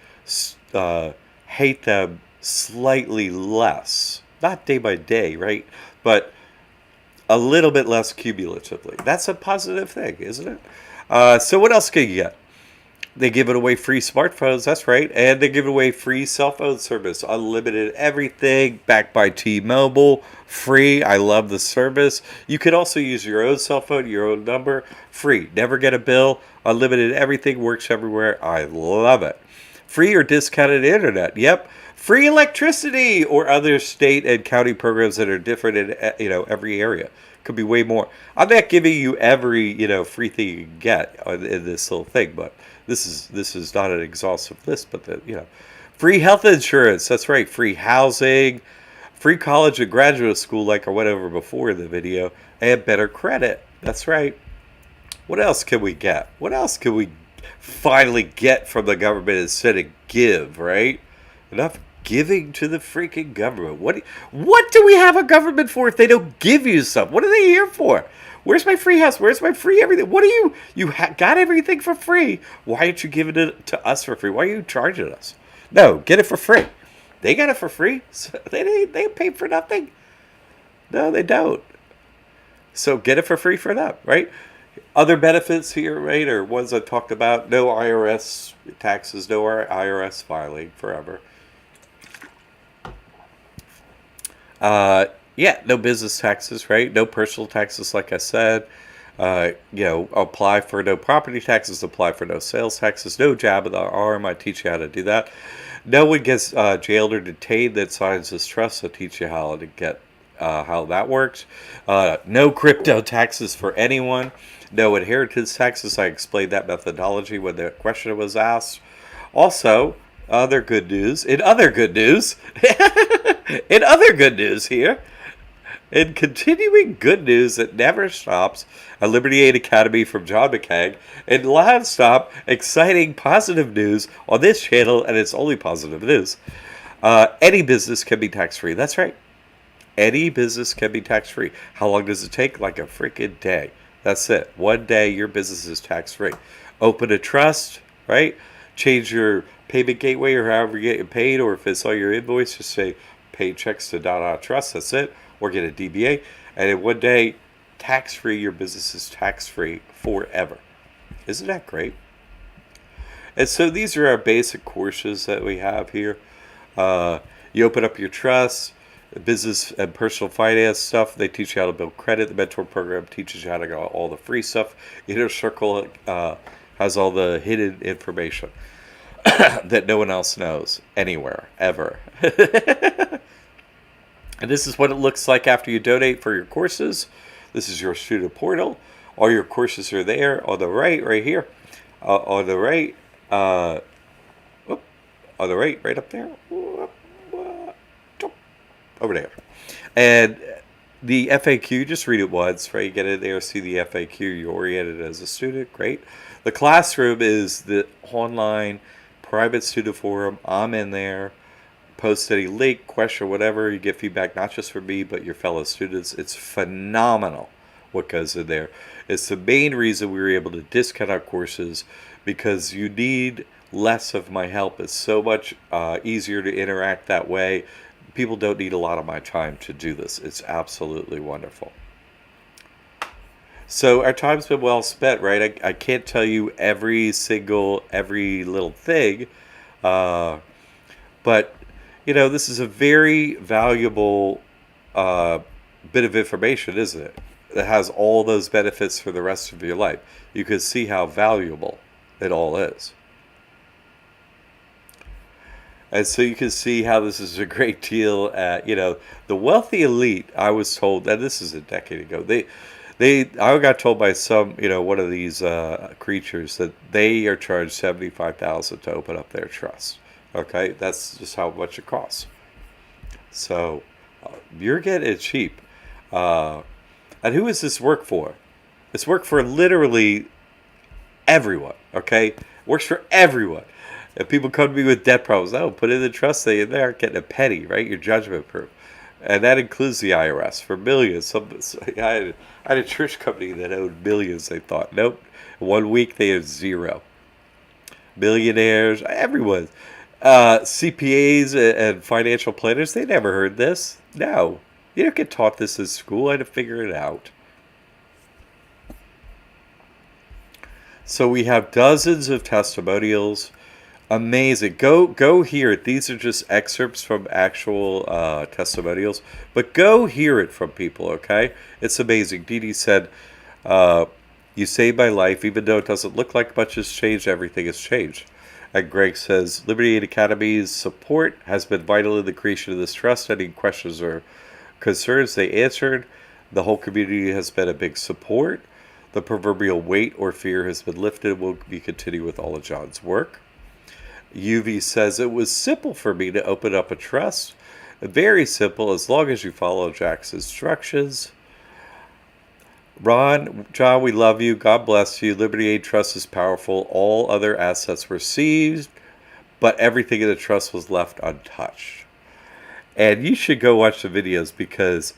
A: hate them slightly less, not day by day, right? But a little bit less cumulatively. That's a positive thing, isn't it? So what else can you get? They give it away free smartphones, that's right. And they give it away free cell phone service. Unlimited everything, backed by T-Mobile. Free, I love the service. You could also use your own cell phone, your own number. Free, never get a bill. Unlimited everything, works everywhere. I love it. Free or discounted internet, yep. Free electricity or other state and county programs that are different in every area. Could be way more. I'm not giving you every free thing you can get in this little thing, but this is not an exhaustive list. But free health insurance. That's right. Free housing, free college and graduate school, like I went over before in the video, and better credit. That's right. What else can we get? What else can we finally get from the government instead of give? Right? Enough giving to the freaking government. What do we have a government for if they don't give you stuff? What are they here for? Where's my free house? Where's my free everything? What are you got everything for free? Why aren't you giving it to us for free? Why are you charging us? No, get it for free. They got it for free. So they pay for nothing. No, they don't. So get it for free for them, right? Other benefits here, right, are ones I talked about. No IRS taxes, no IRS filing forever. No business taxes, right? No personal taxes, like I said. Apply for no property taxes, apply for no sales taxes, no jab in the arm. I teach you how to do that. No one gets jailed or detained that signs this trust. I teach you how to get how that works. No crypto taxes for anyone. No inheritance taxes. I explained that methodology when the question was asked. Also, in other good news, in other good news here, in continuing good news that never stops, a Liberty Aid Academy from John McCaig, and non-stop, exciting, positive news on this channel, and it's only positive news. Any business can be tax-free. That's right. Any business can be tax-free. How long does it take? Like a freaking day. That's it. One day, your business is tax-free. Open a trust, right? Change your payment gateway or however you get paid, or if it's on your invoice, just say pay checks to .trust. That's it. Or get a DBA. And in one day, tax-free, your business is tax-free forever. Isn't that great? And so these are our basic courses that we have here. You open up your trust, business and personal finance stuff. They teach you how to build credit. The mentor program teaches you how to get all the free stuff. Inner Circle has all the hidden information that no one else knows anywhere, ever. And this is what it looks like after you donate for your courses. This is your student portal. All your courses are there on the right here. On the right, whoop, on the right up there. Over there. And the FAQ, just read it once, right? You get in there, see the FAQ, you're oriented as a student, great. The classroom is the online private student forum. I'm in there. Post any link, question, whatever. You get feedback, not just from me, but your fellow students. It's phenomenal what goes in there. It's the main reason we were able to discount our courses, because you need less of my help. It's so much easier to interact that way. People don't need a lot of my time to do this. It's absolutely wonderful. So our time's been well spent, right? I can't tell you every little thing, but this is a very valuable bit of information, isn't it? That has all those benefits for the rest of your life. You can see how valuable it all is. And so you can see how this is a great deal at, the wealthy elite, I was told, and this is a decade ago, I got told by some, one of these creatures that they are charged $75,000 to open up their trust. Okay, that's just how much it costs. So you're getting it cheap. And who is this work for? It's work for literally everyone. Okay, it works for everyone. If people come to me with debt problems, put in the trust, they aren't getting a penny, right? You're judgment proof. And that includes the IRS for millions. I had a church company that owed millions. They thought, nope. 1 week they had zero. Millionaires, everyone. CPAs and financial planners, they never heard this. No. You don't get taught this in school. I had to figure it out. So we have dozens of testimonials. Amazing. Go hear it. These are just excerpts from actual testimonials, but go hear it from people, okay? It's amazing. Dee Dee said, you saved my life. Even though it doesn't look like much has changed, everything has changed. And Greg says, Liberty Aid Academy's support has been vital in the creation of this trust. Any questions or concerns they answered. The whole community has been a big support. The proverbial weight or fear has been lifted. We'll be continuing with all of John's work. UV says, it was simple for me to open up a trust. Very simple, as long as you follow Jack's instructions. John, we love you. God bless you. Liberty Aid Trust is powerful. All other assets were seized, but everything in the trust was left untouched. And you should go watch the videos, because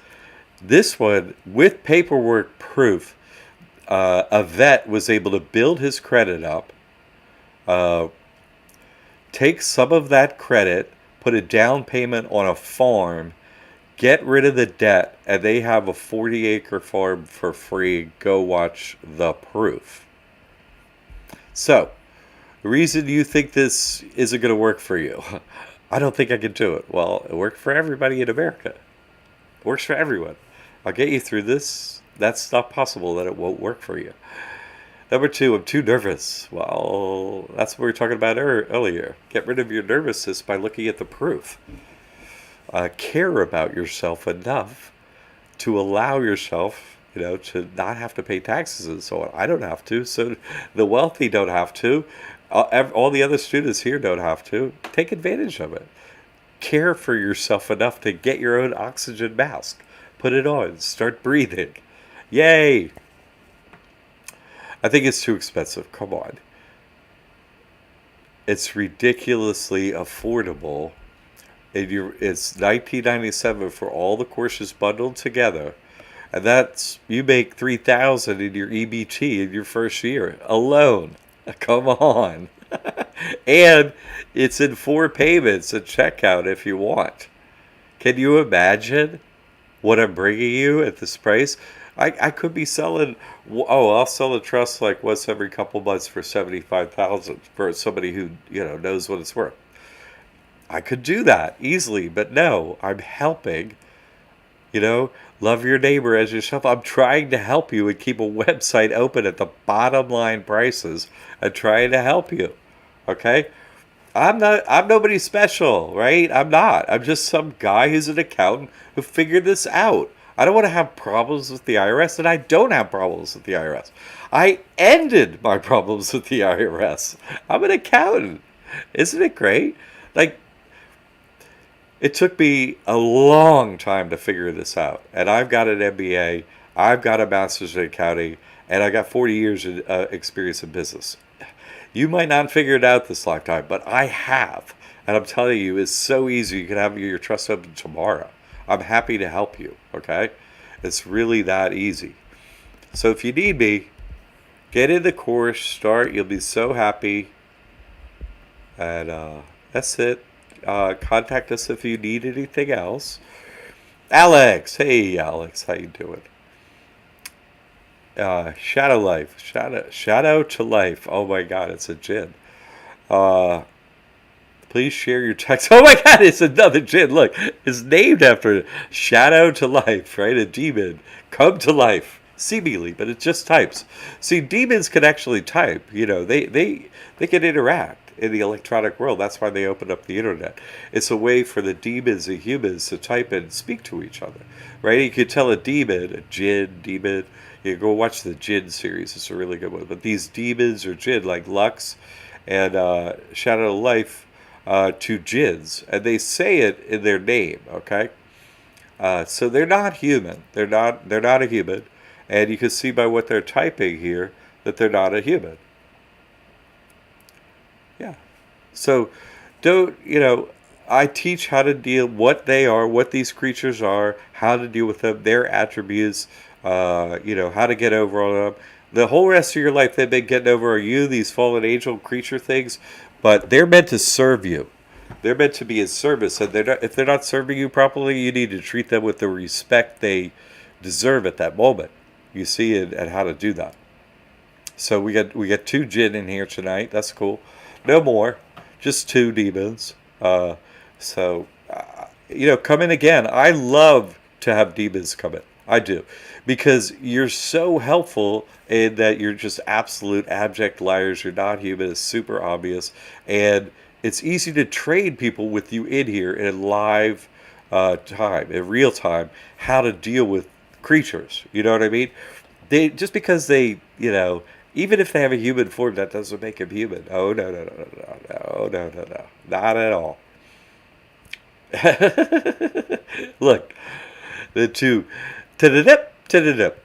A: this one, with paperwork proof, a vet was able to build his credit up, take some of that credit, put a down payment on a farm, get rid of the debt, and they have a 40-acre farm for free. Go watch the proof. So, the reason you think this isn't going to work for you, I don't think I can do it. Well, it worked for everybody in America. It works for everyone. I'll get you through this. That's not possible that it won't work for you. Number 2, I'm too nervous. Well, that's what we were talking about earlier. Get rid of your nervousness by looking at the proof. Care about yourself enough to allow yourself, to not have to pay taxes and so on. I don't have to, so the wealthy don't have to. All the other students here don't have to. Take advantage of it. Care for yourself enough to get your own oxygen mask. Put it on. Start breathing. Yay! I think it's too expensive. Come on. It's ridiculously affordable. It's $19.97 for all the courses bundled together. And that's, you make $3,000 in your EBT in your first year alone. Come on. And it's in 4 payments at checkout if you want. Can you imagine what I'm bringing you at this price? I could be selling, I'll sell a trust like once every couple months for $75,000 for somebody who, knows what it's worth. I could do that easily, but no, I'm helping, love your neighbor as yourself. I'm trying to help you and keep a website open at the bottom line prices and trying to help you. Okay? I'm nobody special, right? I'm not. I'm just some guy who's an accountant who figured this out. I don't want to have problems with the IRS, and I don't have problems with the IRS. I ended my problems with the IRS. I'm an accountant. Isn't it great? Like, it took me a long time to figure this out. And I've got an MBA, I've got a master's in accounting, and I got 40 years of experience in business. You might not figure it out this lifetime, but I have. And I'm telling you, it's so easy. You can have your trust open tomorrow. I'm happy to help you, okay? It's really that easy. So if you need me, get in the course, start. You'll be so happy. And that's it. Contact us if you need anything else. Alex, hey Alex, how you doing? Shadow Life, Shadow to Life. Oh my God, it's a gin. Uh, Please share your text. Oh my God, it's another gin. Look, it's named after Shadow to Life, right? A demon come to life, seemingly, but it just types. See, demons can actually type. You know, they can interact in the electronic world. That's why they opened up the internet. It's a way for the demons and humans to type and speak to each other, right? You could tell a demon, a jinn, demon. You go watch the Jinn series. It's a really good one. But these demons or jinn, like Lux and Shadow of Life, to jinns, and they say it in their name. Okay, so they're not human. They're not a human, and you can see by what they're typing here that they're not a human. Yeah. So don't, I teach how to deal, what they are, what these creatures are, how to deal with them, their attributes, how to get over on them. The whole rest of your life they've been getting over are you, these fallen angel creature things, but they're meant to serve you. They're meant to be in service, and if they're not serving you properly, you need to treat them with the respect they deserve at that moment. You see, and how to do that. So we got two jinn in here tonight. That's cool. No more, just two demons. Come in again. I love to have demons come in. I do, because you're so helpful in that you're just absolute abject liars. You're not human. It's super obvious, and it's easy to train people with you in here in live time, in real time, how to deal with creatures. You know what I mean? They just because even if they have a human form, that doesn't make them human. Oh no no no no no no no no, not at all. Look, the two, ta-da-dip, ta-da-dip.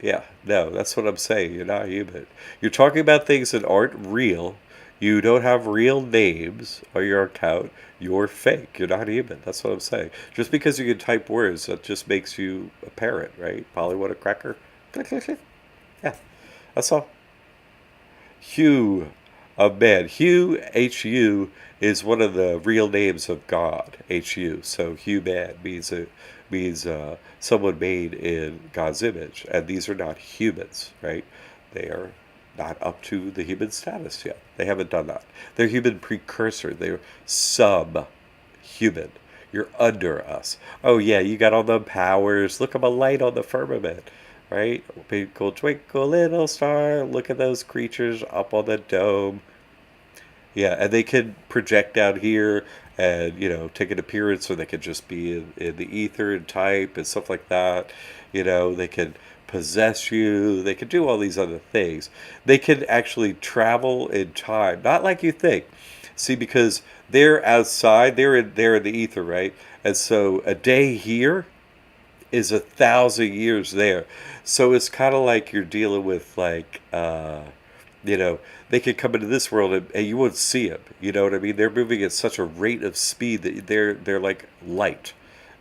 A: Yeah, no, that's what I'm saying. You're not human. You're talking about things that aren't real. You don't have real names on your account. You're fake. You're not human. That's what I'm saying. Just because you can type words, that just makes you a parrot, right? Polly, what a cracker. Click, click, click. Yeah, that's all. Hugh, a man. Hugh, H-U, is one of the real names of God, H-U. So Hugh man means someone made in God's image. And these are not humans, right? They are not up to the human status yet. They haven't done that. They're human precursor. They're sub-human. You're under us. Oh yeah, you got all the powers. Look at a light on the firmament, right? Twinkle, twinkle, little star. Look at those creatures up on the dome. Yeah, and they can project out here and, take an appearance, or they could just be in the ether and type and stuff like that. They can possess you. They can do all these other things. They can actually travel in time, not like you think. See, because they're outside, they're in the ether, right? And so a day here is 1,000 years there. So it's kind of like you're dealing with you know, they could come into this world and you won't see them. You know what I mean? They're moving at such a rate of speed that they're like light.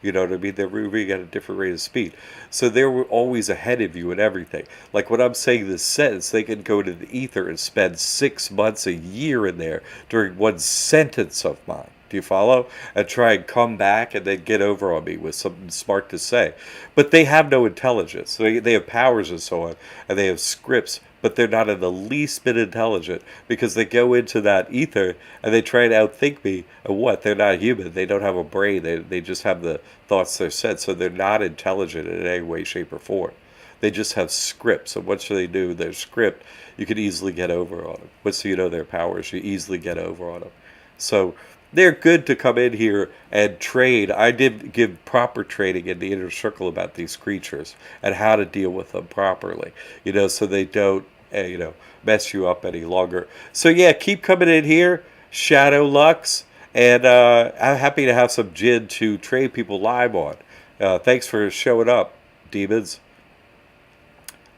A: You know what I mean? They're moving at a different rate of speed. So they're always ahead of you in everything. Like when I'm saying this sentence, they can go to the ether and spend 6 months, a year in there during one sentence of mine. Do you follow? And try and come back and then get over on me with something smart to say. But they have no intelligence. They have powers and so on, and they have scripts, but they're not in the least bit intelligent because they go into that ether and they try and outthink me. And what? They're not human. They don't have a brain. They just have the thoughts they're said. So they're not intelligent in any way, shape, or form. They just have scripts. And once they do their script, you can easily get over on them. Once you know their powers, you easily get over on them. So, they're good to come in here and train. I did give proper training in the inner circle about these creatures and how to deal with them properly, so they don't, mess you up any longer. So yeah, keep coming in here, Shadow Lux, and I'm happy to have some Jinn to train people live on. Thanks for showing up, demons.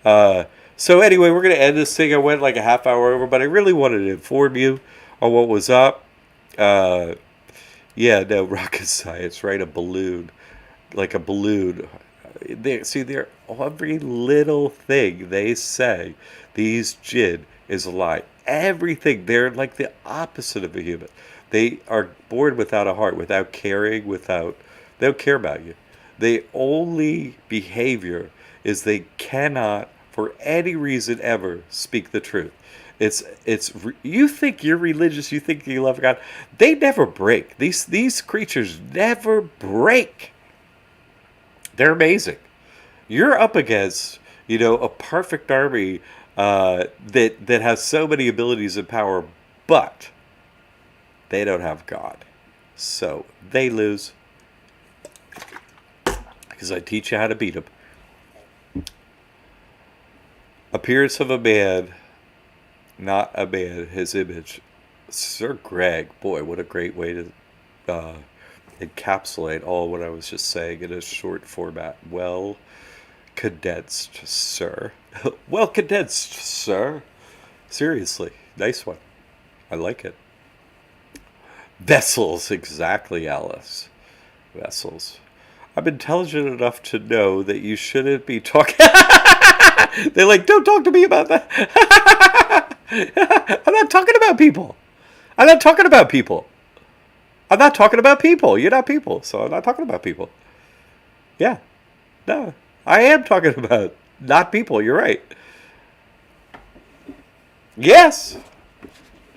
A: So anyway, we're going to end this thing. I went like a half hour over, but I really wanted to inform you on what was up. Yeah, no, rocket science, right? A balloon. Like a balloon. They're every little thing they say, these Jinn, is a lie. Everything. They're like the opposite of a human. They are born without a heart, without caring, they don't care about you. The only behavior is they cannot, for any reason ever, speak the truth. You think you're religious, you think you love God. They never break. These creatures never break. They're amazing. You're up against, a perfect army that has so many abilities and power, but they don't have God. So they lose. Because I teach you how to beat them. Appearance of a man, not a man, his image. Sir Greg, boy, what a great way to encapsulate all what I was just saying in a short format. Well condensed, sir. Well condensed, sir. Seriously, nice one. I like it. Vessels, exactly, Alice. Vessels. I'm intelligent enough to know that you shouldn't be talking. They're like, don't talk to me about that. I'm not talking about people. I'm not talking about people. I'm not talking about people. You're not people, so I'm not talking about people. Yeah. No. I am talking about not people. You're right. Yes.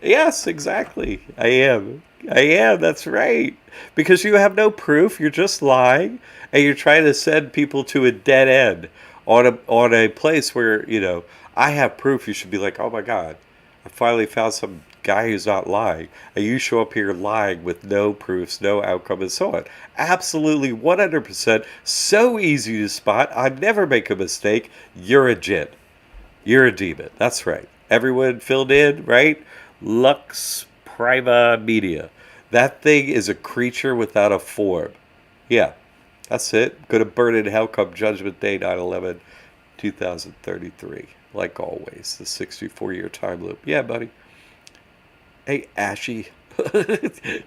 A: Yes, exactly. I am. That's right. Because you have no proof. You're just lying. And you're trying to send people to a dead end on a place where, I have proof. You should be like, oh my God, I finally found some guy who's not lying. And you show up here lying with no proofs, no outcome, and so on. Absolutely 100%. So easy to spot. I never make a mistake. You're a Jinn. You're a demon. That's right. Everyone filled in, right? Lux Priva Media. That thing is a creature without a form. Yeah, that's it. Gonna burn in hell come Judgment Day 9/11, 2033. Like always, the 64-year time loop. Yeah, buddy. Hey, Ashy.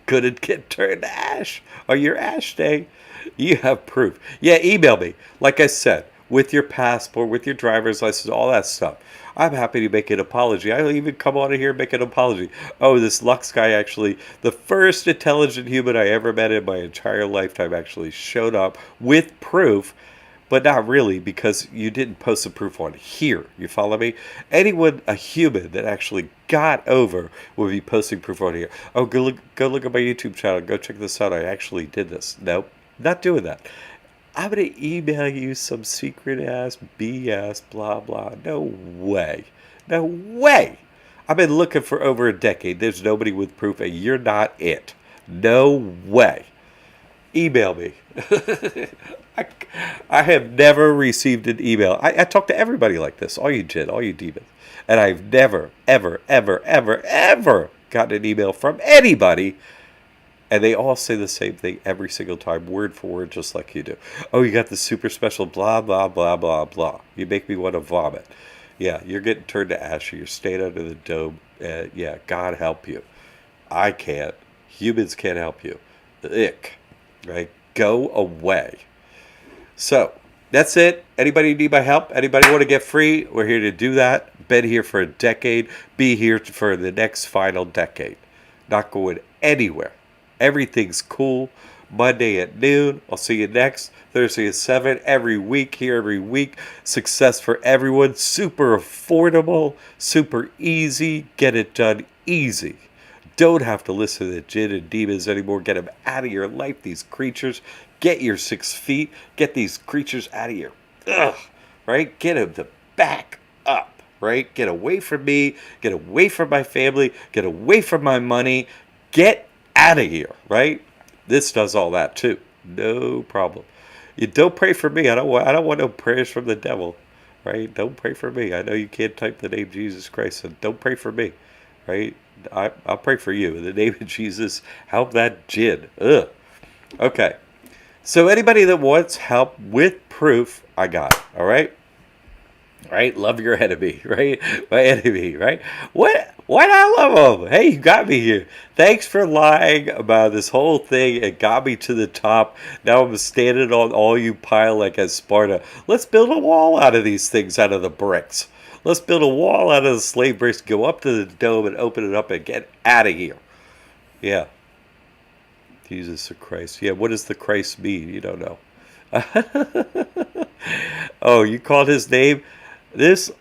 A: Couldn't get turned to ash on your ash day. You have proof. Yeah, email me. Like I said, with your passport, with your driver's license, all that stuff. I'm happy to make an apology. I'll even come on here and make an apology. Oh, this Lux guy actually, the first intelligent human I ever met in my entire lifetime, actually showed up with proof, but not really, because you didn't post the proof on here. You follow me? Anyone, a human that actually got over, will be posting proof on here. Oh, go look at my YouTube channel. Go check this out. I actually did this. Nope, not doing that. I'm going to email you some secret ass BS, blah, blah. No way. No way. I've been looking for over a decade. There's nobody with proof, and you're not it. No way. Email me. I have never received an email. I talk to everybody like this, all you Jinn, all you demons. And I've never, ever, ever, ever, ever gotten an email from anybody. And they all say the same thing every single time, word for word, just like you do. Oh, you got the super special blah, blah, blah, blah, blah. You make me want to vomit. Yeah, you're getting turned to ash. You're staying under the dome. Yeah, God help you. I can't. Humans can't help you. Ick. Right? Go away. So, that's it. Anybody need my help? Anybody want to get free? We're here to do that. Been here for a decade. Be here for the next final decade. Not going anywhere. Everything's cool. Monday at noon. I'll see you next. Thursday at 7. Every week here, every week. Success for everyone. Super affordable. Super easy. Get it done easy. Don't have to listen to the Jinn and demons anymore. Get them out of your life. These creatures. Get your 6 feet. Get these creatures out of your... Ugh. Right? Get them to back up. Right? Get away from me. Get away from my family. Get away from my money. Get out of here, right? This does all that too. No problem. You don't pray for me. I don't want no prayers from the devil, right? Don't pray for me. I know you can't type the name Jesus Christ, so don't pray for me, right? I'll pray for you in the name of Jesus. Help that jinn. Ugh. Okay. So anybody that wants help with proof, I got it. All right. Right? Love your enemy, right? My enemy, right? What I love him. Hey, you got me here. Thanks for lying about this whole thing. It got me to the top. Now I'm standing on all you pile like as Sparta. Let's build a wall out of these things, out of the bricks. Let's build a wall out of the slave bricks, go up to the dome and open it up and get out of here. Yeah. Jesus Christ. Yeah, what does the Christ mean? You don't know. Oh, you called his name? This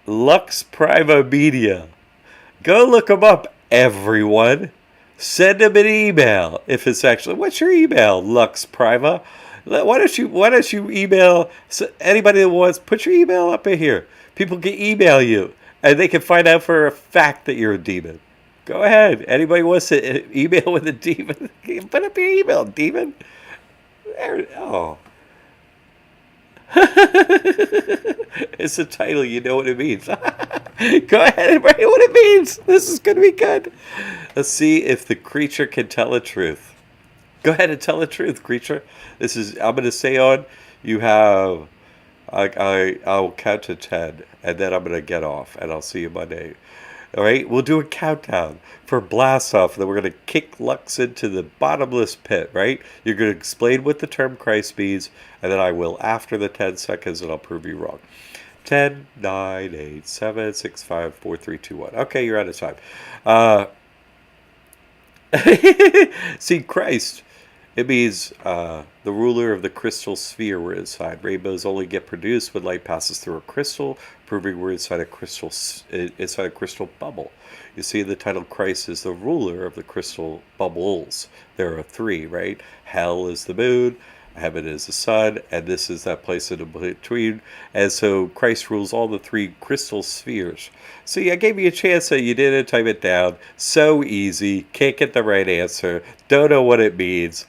A: Lux Prima Media. Go look him up, everyone. Send him an email if it's actually. What's your email, Lux Prima? Why don't you email anybody that wants? Put your email up in here. People can email you, and they can find out for a fact that you're a demon. Go ahead. Anybody wants to email with a demon? Put up your email, demon. There, oh. It's the title, you know what it means. Go ahead and write what it means. This is going to be good. Let's see if the creature can tell the truth. Go ahead and tell the truth, creature. I'm going to say on, you have, I'll count to 10, and then I'm going to get off, and I'll see you Monday. All right, we'll do a countdown for blast off. Then we're going to kick Lux into the bottomless pit, right? You're going to explain what the term Christ means, and then I will after the 10 seconds, and I'll prove you wrong. 10, 9, 8, 7, 6, 5, 4, 3, 2, 1. Okay, you're out of time. See, Christ, it means the ruler of the crystal sphere we're inside. Rainbows only get produced when light passes through a crystal, proving we're inside a crystal bubble. You see, the title Christ is the ruler of the crystal bubbles. There are three, right? Hell is the moon, heaven is the sun, and this is that place in between. And so Christ rules all the three crystal spheres. See, I gave you a chance that you didn't type it down. So easy. Can't get the right answer. Don't know what it means.